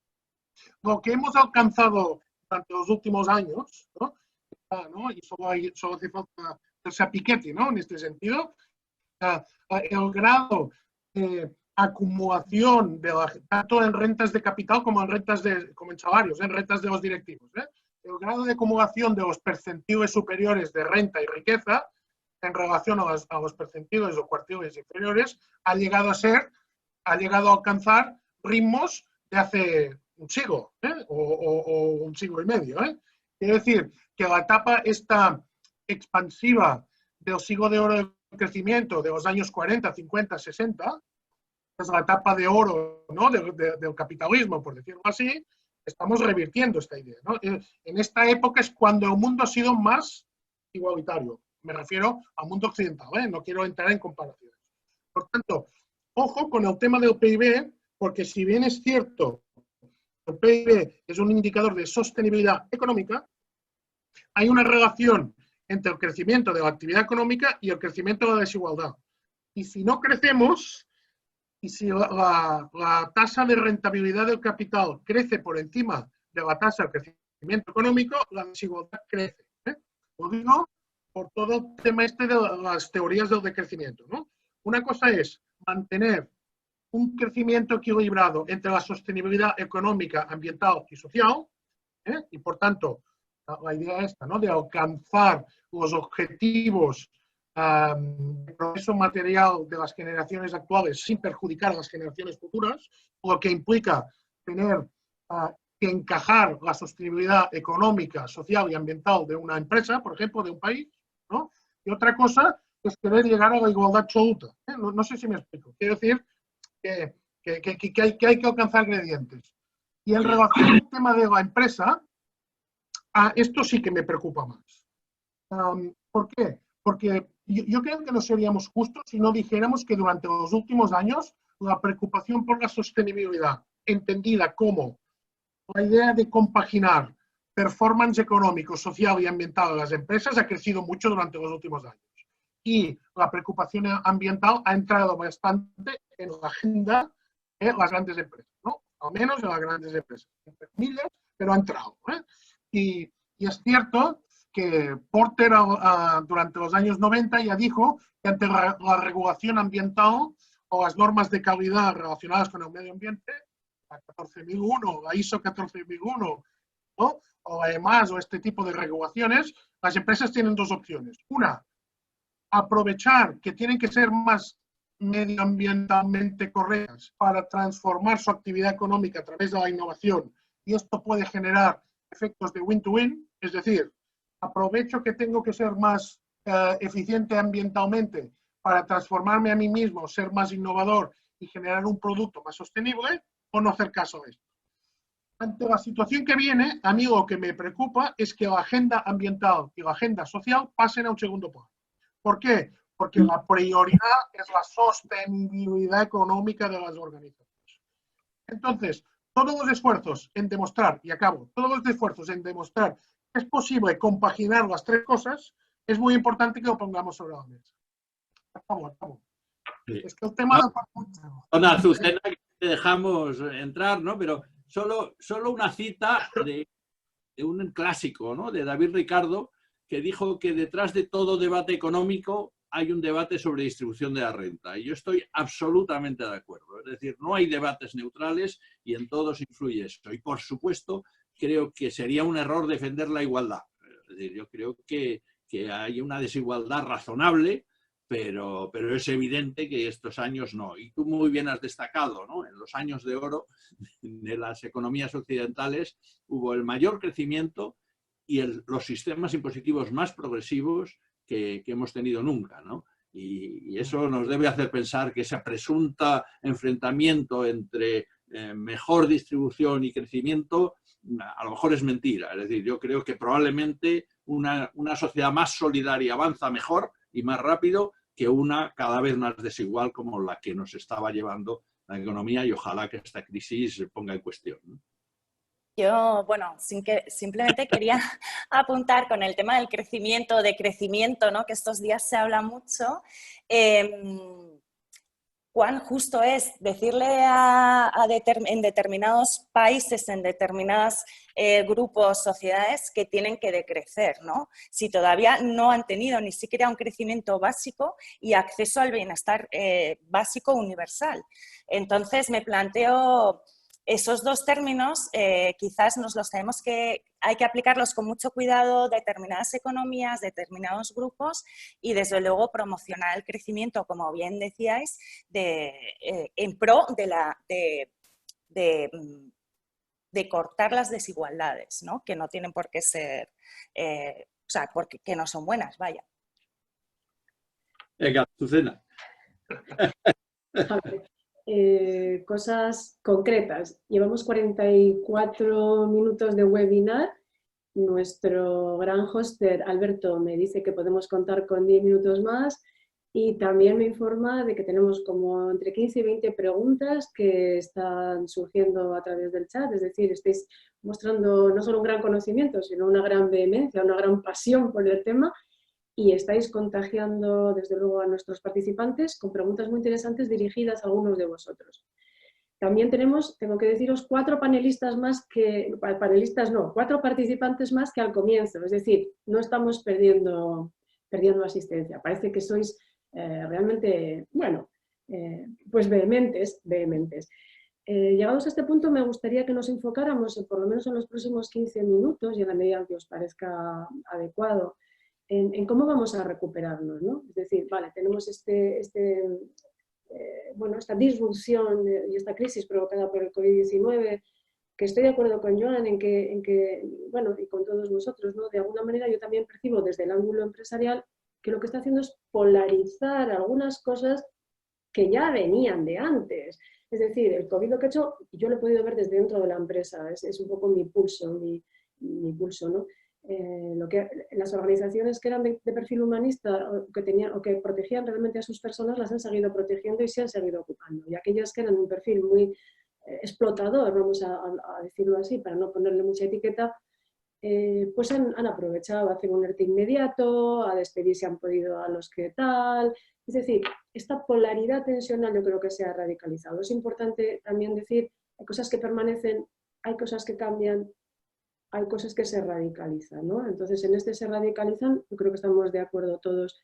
Lo que hemos alcanzado durante los últimos años, ¿no? Y solo hace falta hacerse a Piketty, ¿no? En este sentido, el grado de acumulación tanto en rentas de capital como en salarios, en rentas de los directivos. El grado de acumulación de los percentiles superiores de renta y riqueza en relación a los percentiles o cuartiles inferiores ha llegado a alcanzar ritmos de hace un siglo, o un siglo y medio. Quiero decir que la etapa esta expansiva del siglo de oro del crecimiento de los años 40, 50, 60, es la etapa de oro, ¿no? del capitalismo, por decirlo así, estamos revirtiendo esta idea, ¿no? En esta época es cuando el mundo ha sido más igualitario. Me refiero al mundo occidental, no quiero entrar en comparaciones. Por tanto, ojo con el tema del PIB, porque si bien es cierto que el PIB es un indicador de sostenibilidad económica, hay una relación entre el crecimiento de la actividad económica y el crecimiento de la desigualdad. Y si no crecemos, y si la tasa de rentabilidad del capital crece por encima de la tasa de crecimiento económico, la desigualdad crece. Lo digo por todo el tema este de las teorías del decrecimiento, ¿no? Una cosa es mantener un crecimiento equilibrado entre la sostenibilidad económica, ambiental y social, y por tanto, la idea esta, ¿no? De alcanzar los objetivos de progreso material de las generaciones actuales sin perjudicar a las generaciones futuras, lo que implica tener que encajar la sostenibilidad económica, social y ambiental de una empresa, por ejemplo, de un país, ¿no? Y otra cosa es querer llegar a la igualdad absoluta. No sé si me explico. Quiero decir que hay que alcanzar gradientes. Y en relación al tema de la empresa, esto sí que me preocupa más. ¿Por qué? Porque yo creo que no seríamos justos si no dijéramos que durante los últimos años la preocupación por la sostenibilidad, entendida como la idea de compaginar performance económico, social y ambiental de las empresas, ha crecido mucho durante los últimos años. Y la preocupación ambiental ha entrado bastante en la agenda de las grandes empresas, ¿no? Al menos en las grandes empresas, entre comillas, pero ha entrado. Y es cierto que Porter durante los años 90 ya dijo que ante la regulación ambiental o las normas de calidad relacionadas con el medio ambiente, la 14001, la ISO 14001, ¿no? O la EMAS o este tipo de regulaciones, las empresas tienen dos opciones. Una, aprovechar que tienen que ser más medioambientalmente correctas para transformar su actividad económica a través de la innovación, y esto puede generar efectos de win-to-win, es decir, aprovecho que tengo que ser más eficiente ambientalmente para transformarme a mí mismo, ser más innovador y generar un producto más sostenible o no hacer caso de esto. Ante la situación que viene, a mí lo que me preocupa es que la agenda ambiental y la agenda social pasen a un segundo plano. ¿Por qué? Porque la prioridad es la sostenibilidad económica de las organizaciones. Entonces, todos los esfuerzos en demostrar, y acabo, todos los esfuerzos en demostrar que es posible compaginar las tres cosas, es muy importante que lo pongamos sobre la mesa. Acabo. Sí. Es que el tema da para mucho. Ana Azucena, que te dejamos entrar, ¿no? Pero solo una cita de un clásico, ¿no? De David Ricardo, que dijo que detrás de todo debate económico hay un debate sobre distribución de la renta. Y yo estoy absolutamente de acuerdo. Es decir, no hay debates neutrales y en todos influye eso. Y, por supuesto, creo que sería un error defender la igualdad. Es decir, yo creo que hay una desigualdad razonable, pero es evidente que estos años no. Y tú muy bien has destacado, ¿no? En los años de oro de las economías occidentales hubo el mayor crecimiento y los sistemas impositivos más progresivos que hemos tenido nunca, ¿no? Y eso nos debe hacer pensar que ese presunto enfrentamiento entre mejor distribución y crecimiento a lo mejor es mentira. Es decir, yo creo que probablemente una sociedad más solidaria avanza mejor y más rápido que una cada vez más desigual como la que nos estaba llevando la economía, y ojalá que esta crisis se ponga en cuestión, ¿no? Yo, bueno, simplemente quería apuntar con el tema del crecimiento, ¿no? Que estos días se habla mucho. Cuán justo es decirle en determinados países, en determinados grupos, sociedades, que tienen que decrecer, ¿no? Si todavía no han tenido ni siquiera un crecimiento básico y acceso al bienestar básico universal. Entonces me planteo esos dos términos, quizás hay que aplicarlos con mucho cuidado, determinadas economías, determinados grupos, y desde luego promocionar el crecimiento, como bien decíais, en pro de cortar las desigualdades, ¿no? Que no tienen por qué ser, o sea, que no son buenas, vaya. Venga, Azucena. Cosas concretas. Llevamos 44 minutos de webinar. Nuestro gran hoster, Alberto, me dice que podemos contar con 10 minutos más y también me informa de que tenemos como entre 15 y 20 preguntas que están surgiendo a través del chat. Es decir, estáis mostrando no solo un gran conocimiento, sino una gran vehemencia, una gran pasión por el tema. Y estáis contagiando, desde luego, a nuestros participantes con preguntas muy interesantes dirigidas a algunos de vosotros. También tenemos, tengo que deciros, 4 participantes más que al comienzo. Es decir, no estamos perdiendo asistencia. Parece que sois realmente, bueno, pues vehementes. Llegados a este punto, me gustaría que nos enfocáramos, por lo menos en los próximos 15 minutos, y en la medida que os parezca adecuado, en cómo vamos a recuperarnos, ¿no? Es decir, vale, tenemos esta disrupción y esta crisis provocada por el COVID-19, que estoy de acuerdo con Joan en que, bueno, y con todos vosotros, ¿no? De alguna manera yo también percibo desde el ángulo empresarial que lo que está haciendo es polarizar algunas cosas que ya venían de antes. Es decir, el COVID lo que ha hecho, yo lo he podido ver desde dentro de la empresa, es un poco mi pulso, ¿no? Las organizaciones que eran de perfil humanista o que protegían realmente a sus personas las han seguido protegiendo y se han seguido ocupando. Y aquellas que eran un perfil muy explotador, vamos a decirlo así, para no ponerle mucha etiqueta, pues han aprovechado a hacer un ERTE inmediato, a despedir si han podido a los que tal. Es decir, esta polaridad tensional yo creo que se ha radicalizado. Es importante también decir, hay cosas que permanecen, hay cosas que cambian, hay cosas que se radicalizan, ¿no? Entonces, en se radicalizan, yo creo que estamos de acuerdo todos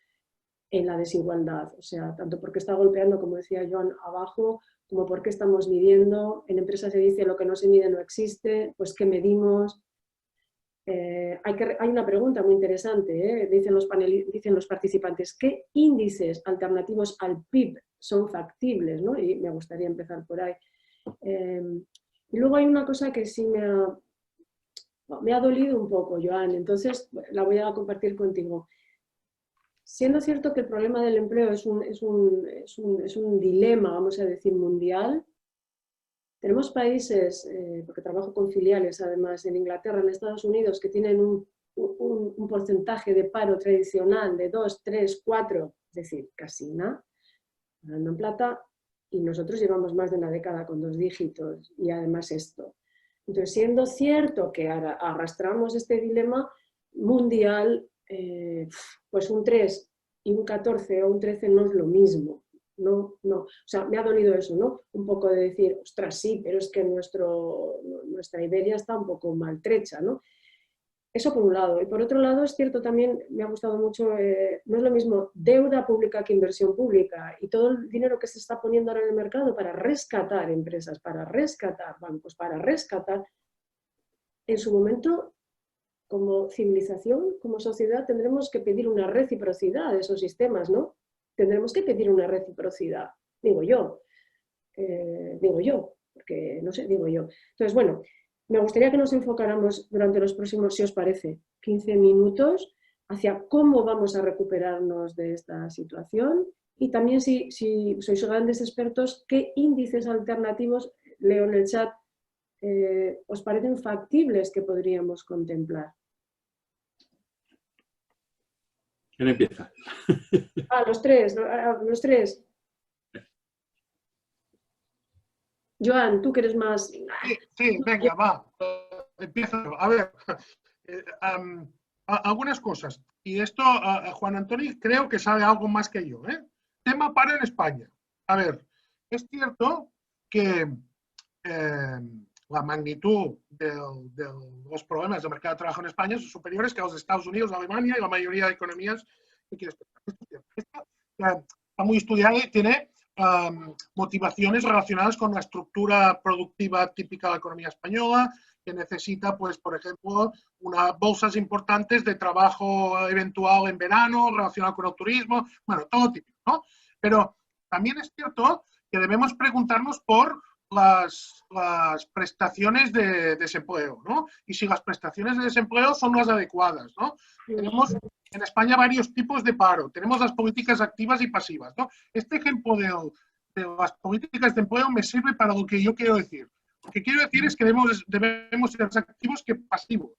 en la desigualdad, o sea, tanto porque está golpeando, como decía Joan, abajo, como porque estamos midiendo. En empresas se dice lo que no se mide no existe, pues ¿qué medimos? Hay una pregunta muy interesante, dicen los participantes, ¿qué índices alternativos al PIB son factibles, ¿no? Y me gustaría empezar por ahí. Y luego hay una cosa que sí me ha dolido un poco, Joan, entonces la voy a compartir contigo. siendo cierto que el problema del empleo es un dilema, vamos a decir, mundial. Tenemos países, porque trabajo con filiales además en Inglaterra, en Estados Unidos, que tienen un porcentaje de paro tradicional de 2, 3, 4, es decir, casi nada, hablando en plata, y nosotros llevamos más de una década con 2 dígitos y además esto. Entonces, siendo cierto que arrastramos este dilema mundial, pues un 3 y un 14 o un 13 no es lo mismo. No, o sea, me ha dolido eso, ¿no? Un poco de decir, ostras, sí, pero es que nuestra Iberia está un poco maltrecha, ¿no? Eso por un lado. Y por otro lado, es cierto también, me ha gustado mucho, no es lo mismo deuda pública que inversión pública. Y todo el dinero que se está poniendo ahora en el mercado para rescatar empresas, para rescatar bancos, para rescatar, en su momento, como civilización, como sociedad, tendremos que pedir una reciprocidad de esos sistemas, ¿no? Tendremos que pedir una reciprocidad, digo yo, porque no sé, digo yo. Entonces, bueno, me gustaría que nos enfocáramos durante los próximos, si os parece, 15 minutos hacia cómo vamos a recuperarnos de esta situación y también si sois grandes expertos, qué índices alternativos, leo en el chat, os parecen factibles que podríamos contemplar. ¿Quién empieza? Los tres. Joan, tú que eres más... Sí, venga, va. Empiezo. A ver, algunas cosas. Y esto, Juan Antonio, creo que sabe algo más que yo. Tema paro en España. A ver, es cierto que la magnitud de los problemas del mercado de trabajo en España son superiores que a los de Estados Unidos, Alemania y la mayoría de economías que quiere explicar. Esto está muy estudiado y tiene motivaciones relacionadas con la estructura productiva típica de la economía española, que necesita, pues, por ejemplo, unas bolsas importantes de trabajo eventual en verano relacionado con el turismo, bueno, todo típico, ¿no? Pero también es cierto que debemos preguntarnos por las prestaciones de desempleo, ¿no? Y si las prestaciones de desempleo son las adecuadas, ¿no? Tenemos en España varios tipos de paro. Tenemos las políticas activas y pasivas, ¿no? Este ejemplo de las políticas de empleo me sirve para lo que yo quiero decir. Lo que quiero decir es que debemos ser más activos que pasivos.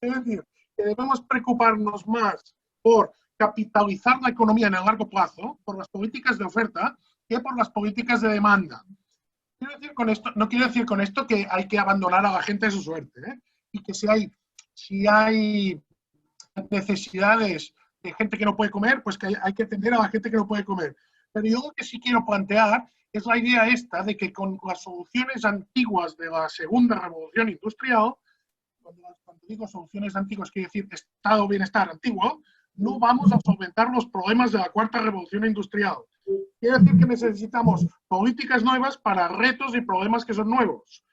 Es decir, que debemos preocuparnos más por capitalizar la economía en el largo plazo, por las políticas de oferta, que por las políticas de demanda. No quiero decir con esto que hay que abandonar a la gente a su suerte, ¿eh? Y que si hay necesidades de gente que no puede comer, pues que hay que atender a la gente que no puede comer. Pero yo lo que sí quiero plantear es la idea esta de que con las soluciones antiguas de la segunda revolución industrial, cuando digo soluciones antiguas quiero decir estado de bienestar antiguo, no vamos a solventar los problemas de la cuarta revolución industrial. Quiere decir que necesitamos políticas nuevas para retos y problemas que son nuevos.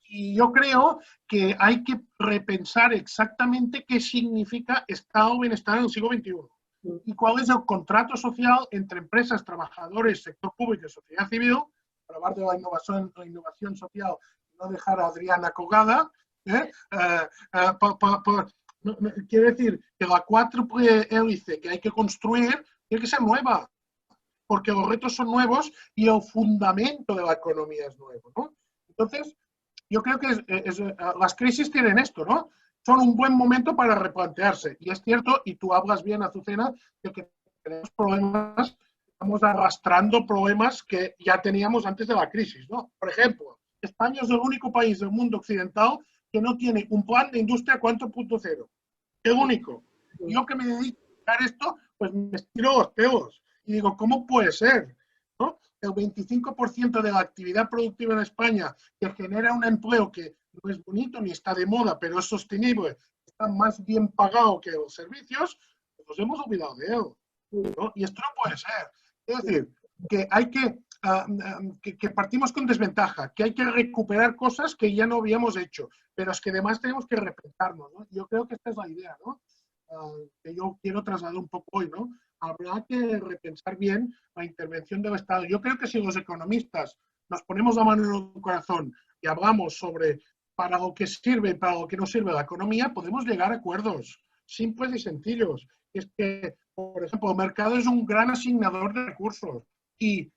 Y yo creo que hay que repensar exactamente qué significa estado de bienestar en el siglo XXI y cuál es el contrato social entre empresas, trabajadores, sector público y sociedad civil, para hablar de la innovación social y no dejar a Adriana colgada. Quiere decir que la cuádruple hélice que hay que construir tiene que ser nueva, porque los retos son nuevos y el fundamento de la economía es nuevo, ¿no? Entonces, yo creo que las crisis tienen esto, ¿no? Son un buen momento para replantearse. Y es cierto, y tú hablas bien, Azucena, de que tenemos problemas, estamos arrastrando problemas que ya teníamos antes de la crisis, ¿no? Por ejemplo, España es el único país del mundo occidental que no tiene un plan de industria 4.0. El único. Yo que me dedico a esto, pues me estiro los pelos. Y digo, ¿cómo puede ser? ¿No? El 25% de la actividad productiva en España que genera un empleo que no es bonito ni está de moda, pero es sostenible, está más bien pagado que los servicios, pues nos hemos olvidado de él, ¿no? Y esto no puede ser. Es decir, que hay que partimos con desventaja, que hay que recuperar cosas que ya no habíamos hecho, pero es que además tenemos que repensarnos, ¿no? Yo creo que esta es la idea, ¿no? Que yo quiero trasladar un poco hoy, ¿no? Habrá que repensar bien la intervención del Estado. Yo creo que si los economistas nos ponemos la mano en el corazón y hablamos sobre para lo que sirve y para lo que no sirve la economía, podemos llegar a acuerdos simples y sencillos. Es que Por ejemplo, el mercado es un gran asignador de recursos y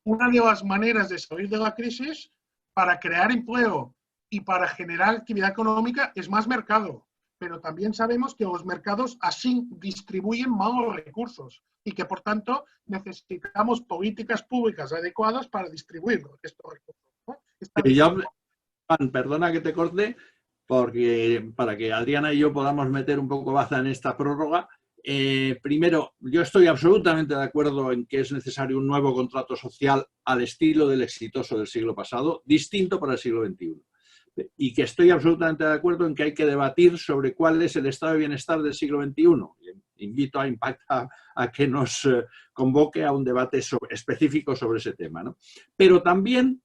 una de las maneras de salir de la crisis para crear empleo y para generar actividad económica es más mercado. Pero también sabemos que los mercados así distribuyen mal los recursos y que, por tanto, necesitamos políticas públicas adecuadas para distribuir estos recursos, ¿no? Juan, perdona que te corte, porque para que Adriana y yo podamos meter un poco baza en esta prórroga, primero, yo estoy absolutamente de acuerdo en que es necesario un nuevo contrato social al estilo del exitoso del siglo pasado, distinto para el siglo XXI. Y que estoy absolutamente de acuerdo en que hay que debatir sobre cuál es el estado de bienestar del siglo XXI. Invito a Impact a que nos convoque a un debate específico sobre ese tema, ¿no? Pero también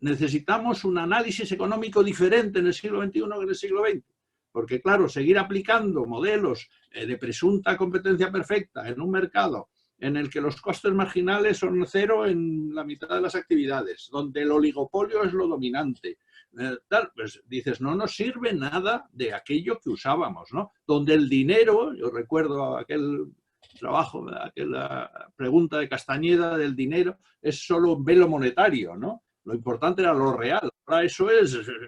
necesitamos un análisis económico diferente en el siglo XXI que en el siglo XX. Porque, claro, seguir aplicando modelos de presunta competencia perfecta en un mercado en el que los costes marginales son cero en la mitad de las actividades, donde el oligopolio es lo dominante, pues dices, no nos sirve nada de aquello que usábamos, ¿no? Donde el dinero, yo recuerdo aquel trabajo, aquella pregunta de Castañeda del dinero, es solo un velo monetario, ¿no? Lo importante era lo real. Ahora eso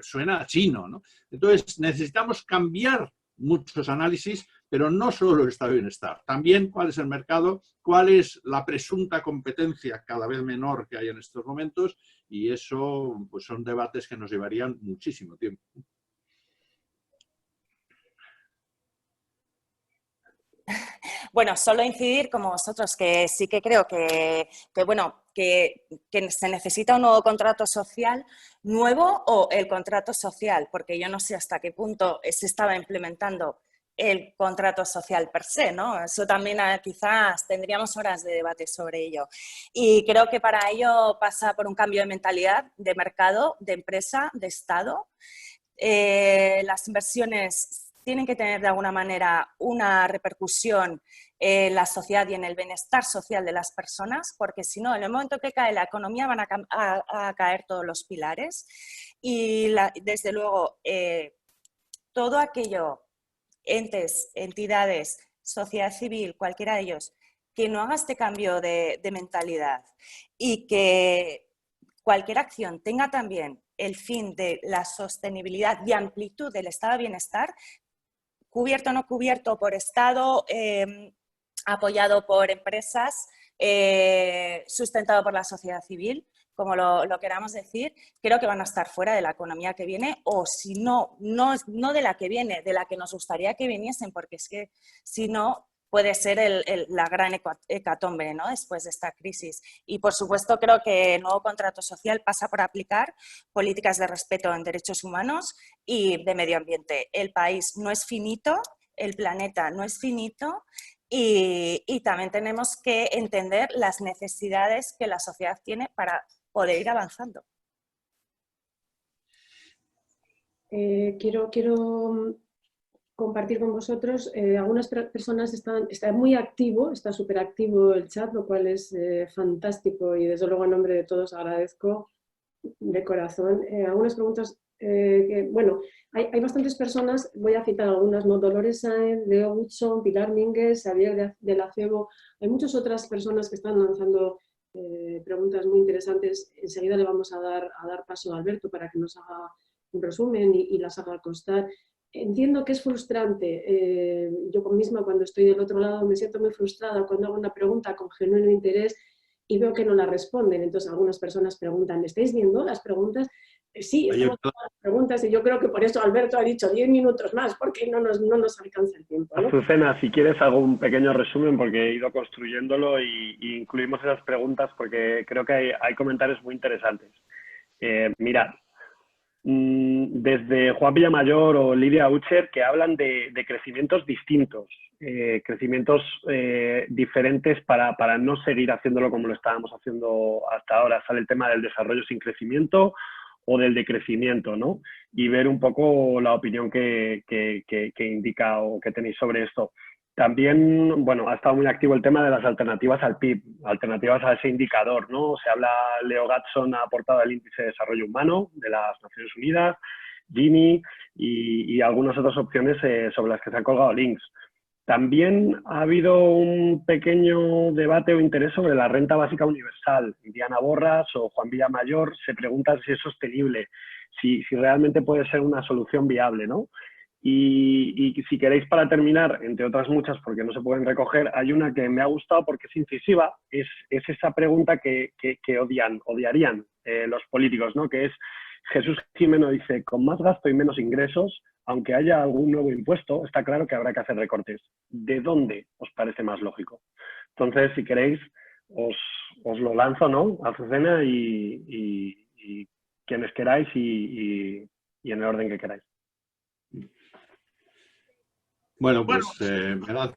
suena a chino, ¿no? Entonces necesitamos cambiar muchos análisis, pero no solo el estado de bienestar, también cuál es el mercado, cuál es la presunta competencia cada vez menor que hay en estos momentos, y eso pues son debates que nos llevarían muchísimo tiempo. Bueno, solo incidir como vosotros, que sí que creo que se necesita un nuevo contrato social nuevo o el contrato social, porque yo no sé hasta qué punto se estaba implementando el contrato social per se, ¿no? Eso también quizás tendríamos horas de debate sobre ello. Y creo que para ello pasa por un cambio de mentalidad, de mercado, de empresa, de Estado. Las inversiones tienen que tener de alguna manera una repercusión en la sociedad y en el bienestar social de las personas, porque si no, en el momento que cae la economía van a caer todos los pilares. Y desde luego, todo aquello, entes, entidades, sociedad civil, cualquiera de ellos, que no haga este cambio de mentalidad y que cualquier acción tenga también el fin de la sostenibilidad y amplitud del estado de bienestar, cubierto o no cubierto por Estado, apoyado por empresas, sustentado por la sociedad civil, como lo queramos decir, creo que van a estar fuera de la economía que viene, o si no de la que viene, de la que nos gustaría que viniesen, porque es que si no puede ser la gran hecatombe, ¿no? Después de esta crisis. Y por supuesto creo que el nuevo contrato social pasa por aplicar políticas de respeto en derechos humanos y de medio ambiente. El país no es finito, el planeta no es finito, y también tenemos que entender las necesidades que la sociedad tiene para poder ir avanzando. Quiero compartir con vosotros, algunas personas está muy activo, está súper activo el chat, lo cual es fantástico, y desde luego en nombre de todos agradezco de corazón. Algunas preguntas, bueno, hay bastantes personas, voy a citar algunas, ¿no? Dolores Sáenz, Leo Woodson, Pilar Mínguez, Xavier de la Cebo, hay muchas otras personas que están lanzando preguntas muy interesantes. Enseguida le vamos a dar paso a Alberto para que nos haga un resumen y las haga constar. Entiendo que es frustrante. Yo misma, cuando estoy del otro lado, me siento muy frustrada cuando hago una pregunta con genuino interés y veo que no la responden. Entonces algunas personas preguntan, ¿me estáis viendo las preguntas? Sí, estamos viendo las preguntas, y yo creo que por eso Alberto ha dicho 10 minutos más, porque no nos alcanza el tiempo, ¿no? Azucena, si quieres hago un pequeño resumen, porque he ido construyéndolo y incluimos esas preguntas porque creo que hay comentarios muy interesantes. Mirad, desde Juan Villamayor o Lidia Ucher, que hablan de crecimientos distintos, crecimientos diferentes para no seguir haciéndolo como lo estábamos haciendo hasta ahora. Sale el tema del desarrollo sin crecimiento o del decrecimiento, ¿no? Y ver un poco la opinión que indica o que tenéis sobre esto. También, bueno, ha estado muy activo el tema de las alternativas al PIB, alternativas a ese indicador, ¿no? Se habla, Leo Gatson ha aportado el Índice de Desarrollo Humano de las Naciones Unidas, Gini y algunas otras opciones sobre las que se han colgado links. También ha habido un pequeño debate o interés sobre la renta básica universal. Diana Borras o Juan Villamayor se preguntan si es sostenible, si realmente puede ser una solución viable, ¿no? Y si queréis, para terminar, entre otras muchas, porque no se pueden recoger, hay una que me ha gustado porque es incisiva, es esa pregunta que odiarían los políticos, ¿no? Que es, Jesús Jimeno dice, con más gasto y menos ingresos, aunque haya algún nuevo impuesto, está claro que habrá que hacer recortes. ¿De dónde os parece más lógico? Entonces, si queréis, os lo lanzo, ¿no? Azucena y quienes queráis y en el orden que queráis. Bueno, pues verdad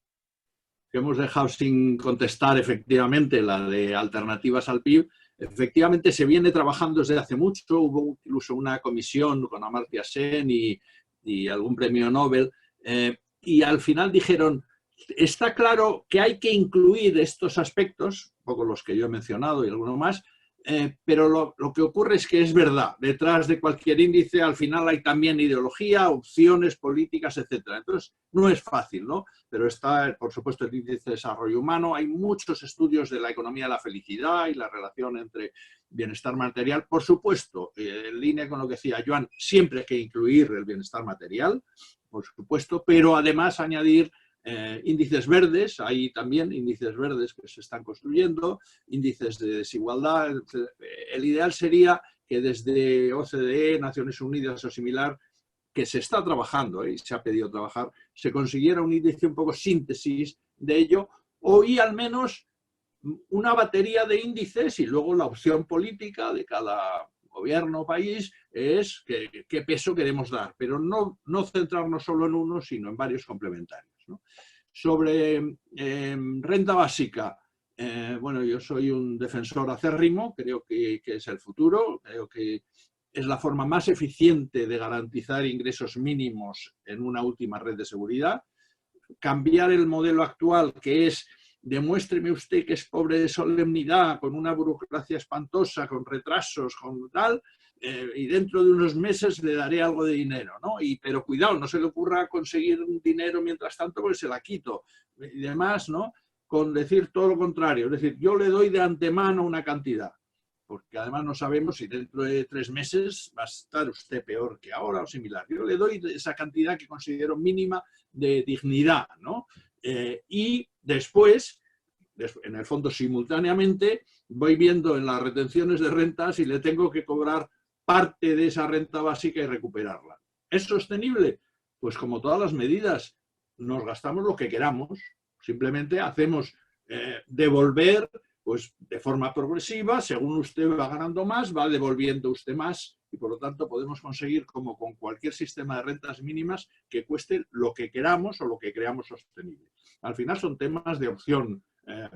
que hemos dejado sin contestar efectivamente la de alternativas al PIB. Efectivamente se viene trabajando desde hace mucho, hubo incluso una comisión con Amartya Sen y algún premio Nobel, y al final dijeron, está claro que hay que incluir estos aspectos, un poco los que yo he mencionado y alguno más, pero lo que ocurre es que es verdad, detrás de cualquier índice al final hay también ideología, opciones políticas, etc. Entonces no es fácil, ¿no? Pero está, por supuesto, el índice de desarrollo humano, hay muchos estudios de la economía de la felicidad y la relación entre bienestar material. Por supuesto, en línea con lo que decía Joan, siempre hay que incluir el bienestar material, por supuesto, pero además añadir índices verdes, hay también índices verdes que se están construyendo, índices de desigualdad. El ideal sería que desde OCDE, Naciones Unidas o similar, que se está trabajando y se ha pedido trabajar, se consiguiera un índice un poco síntesis de ello, y al menos una batería de índices y luego la opción política de cada gobierno o país es qué peso queremos dar, pero no centrarnos solo en uno, sino en varios complementarios, ¿no? Sobre renta básica, bueno, yo soy un defensor acérrimo, creo que es el futuro, creo que es la forma más eficiente de garantizar ingresos mínimos en una última red de seguridad. Cambiar el modelo actual, que es demuéstreme usted que es pobre de solemnidad, con una burocracia espantosa, con retrasos, con tal, y dentro de unos meses le daré algo de dinero, ¿no? Pero cuidado, no se le ocurra conseguir un dinero mientras tanto porque se la quito y demás, ¿no? Con decir todo lo contrario, es decir, yo le doy de antemano una cantidad, porque además no sabemos si dentro de 3 meses va a estar usted peor que ahora o similar. Yo le doy esa cantidad que considero mínima de dignidad, ¿no? Y después, en el fondo simultáneamente, voy viendo en las retenciones de renta si le tengo que cobrar parte de esa renta básica y recuperarla. ¿Es sostenible? Pues como todas las medidas, nos gastamos lo que queramos, simplemente hacemos devolver pues, de forma progresiva, según usted va ganando más, va devolviendo usted más y por lo tanto podemos conseguir, como con cualquier sistema de rentas mínimas, que cueste lo que queramos o lo que creamos sostenible. Al final son temas de opción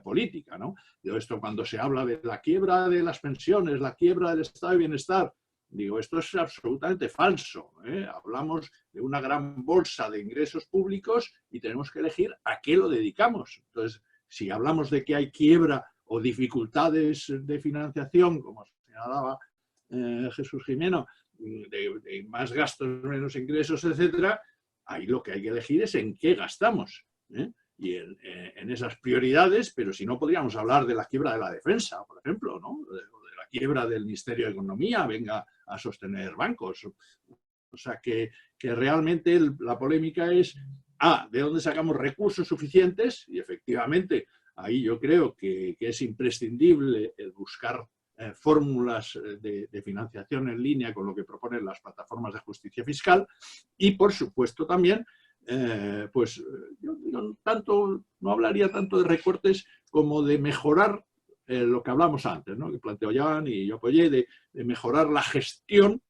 política, ¿no? Yo esto cuando se habla de la quiebra de las pensiones, la quiebra del estado de bienestar, digo, esto es absolutamente falso, ¿eh? Hablamos de una gran bolsa de ingresos públicos y tenemos que elegir a qué lo dedicamos. Entonces, si hablamos de que hay quiebra o dificultades de financiación, como señalaba Jesús Jimeno, de más gastos, menos ingresos, etcétera, ahí lo que hay que elegir es en qué gastamos, ¿eh? Y en esas prioridades, pero si no podríamos hablar de la quiebra de la defensa, por ejemplo, ¿no? De la quiebra del Ministerio de Economía, venga a sostener bancos. O sea que realmente la polémica es, ¿de dónde sacamos recursos suficientes? Y efectivamente, ahí yo creo que es imprescindible el buscar fórmulas de financiación en línea con lo que proponen las plataformas de justicia fiscal y, por supuesto, también pues yo no hablaría tanto de recortes como de mejorar lo que hablamos antes, ¿no? Que planteó Joan y yo apoyé, de mejorar la gestión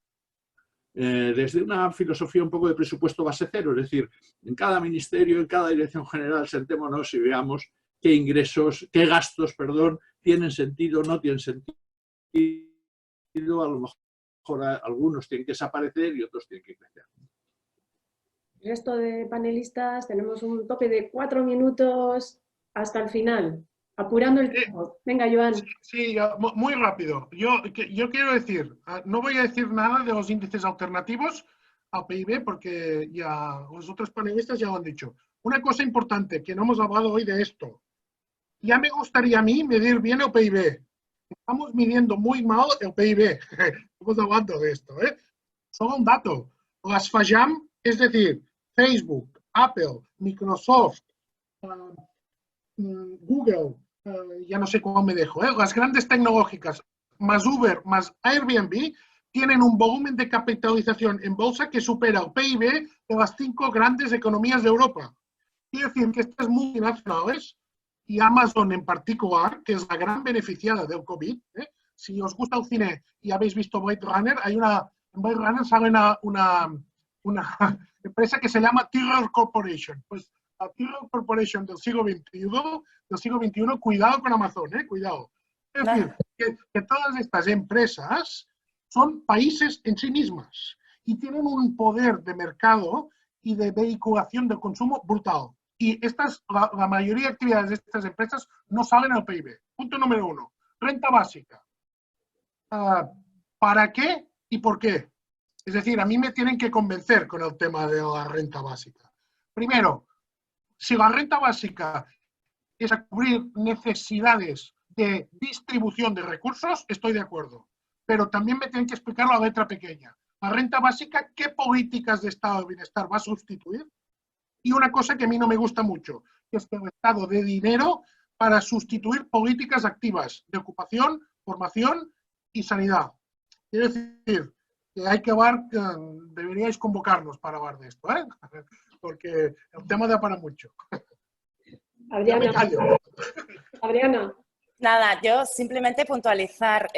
desde una filosofía un poco de presupuesto base cero, es decir, en cada ministerio, en cada dirección general, sentémonos y veamos qué ingresos, qué gastos, perdón, tienen sentido, no tienen sentido, a lo mejor algunos tienen que desaparecer y otros tienen que crecer. El resto de panelistas tenemos un tope de 4 minutos hasta el final, apurando el tiempo. Venga, Joan. Sí, muy rápido. Yo quiero decir, no voy a decir nada de los índices alternativos al PIB porque ya los otros panelistas ya lo han dicho. una cosa importante, que no hemos hablado hoy de esto. Ya me gustaría a mí medir bien el PIB. Estamos midiendo muy mal el PIB. Estamos hablando de esto, ¿eh? Solo un dato. Las FAJAM, es decir, Facebook, Apple, Microsoft, Google, ya no sé cómo me dejo, las grandes tecnológicas, más Uber, más Airbnb, tienen un volumen de capitalización en bolsa que supera el PIB de las 5 grandes economías de Europa. Quiere decir que estas multinacionales, y Amazon en particular, que es la gran beneficiada del COVID, si os gusta el cine y habéis visto Blade Runner, en Blade Runner sale una empresa que se llama Tyrrell Corporation. Pues la Tyrrell Corporation del siglo XXI, cuidado con Amazon, cuidado. Es decir, que todas estas empresas son países en sí mismas y tienen un poder de mercado y de vehiculación del consumo brutal. Y la mayoría de actividades de estas empresas no salen al PIB. Punto número 1. Renta básica. ¿Para qué y por qué? Es decir, a mí me tienen que convencer con el tema de la renta básica. Primero, si la renta básica es a cubrir necesidades de distribución de recursos, estoy de acuerdo. Pero también me tienen que explicar la letra pequeña. La renta básica, ¿qué políticas de estado de bienestar va a sustituir? Y una cosa que a mí no me gusta mucho, que es que el Estado dé dinero para sustituir políticas activas de ocupación, formación y sanidad. Quiero decir que hay que hablar, deberíais convocarnos para hablar de esto, porque el tema da para mucho. Adriana. Nada, yo simplemente puntualizar.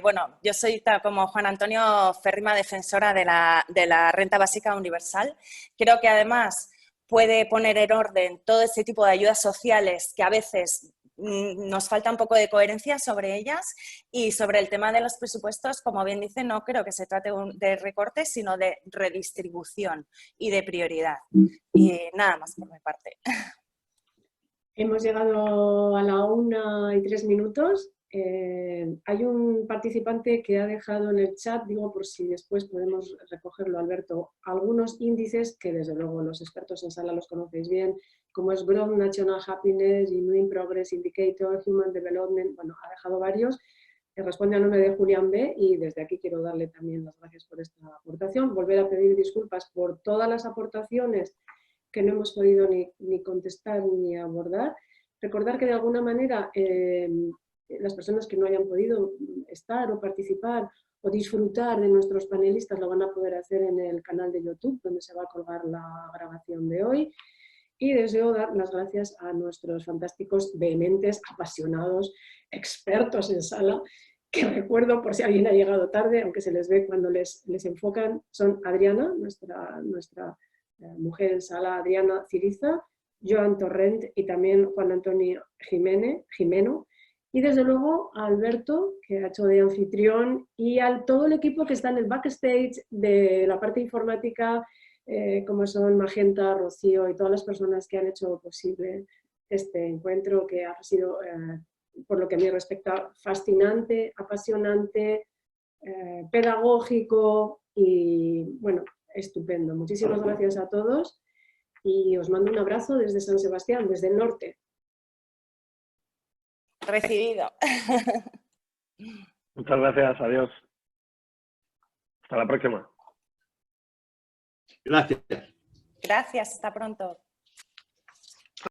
Bueno, yo soy, como Juan Antonio, férrima defensora de la renta básica universal. Creo que además puede poner en orden todo ese tipo de ayudas sociales que a veces nos falta un poco de coherencia sobre ellas, y sobre el tema de los presupuestos, como bien dice, no creo que se trate de recortes, sino de redistribución y de prioridad. Y nada más por mi parte. Hemos llegado a la 1:03. Hay un participante que ha dejado en el chat, digo por si después podemos recogerlo, Alberto, algunos índices que desde luego los expertos en sala los conocéis bien, como es Growth, National Happiness, Genuine Progress Indicator, Human Development, bueno, ha dejado varios. Responde a nombre de Julián B. y desde aquí quiero darle también las gracias por esta aportación. Volver a pedir disculpas por todas las aportaciones que no hemos podido ni contestar ni abordar. Recordar que de alguna manera las personas que no hayan podido estar o participar o disfrutar de nuestros panelistas lo van a poder hacer en el canal de YouTube, donde se va a colgar la grabación de hoy. Y deseo dar las gracias a nuestros fantásticos, vehementes, apasionados, expertos en sala, que recuerdo por si alguien ha llegado tarde, aunque se les ve cuando les enfocan, son Adriana, nuestra mujer en sala, Adriana Ciriza, Joan Torrent y también Juan Antonio Jimeno, y desde luego a Alberto, que ha hecho de anfitrión, y a todo el equipo que está en el backstage de la parte informática, como son Magenta, Rocío y todas las personas que han hecho posible este encuentro, que ha sido, por lo que a mí respecta, fascinante, apasionante, pedagógico y, bueno, estupendo. Muchísimas gracias a todos y os mando un abrazo desde San Sebastián, desde el norte. Recibido. Muchas gracias, adiós. Hasta la próxima. Gracias. Gracias, hasta pronto.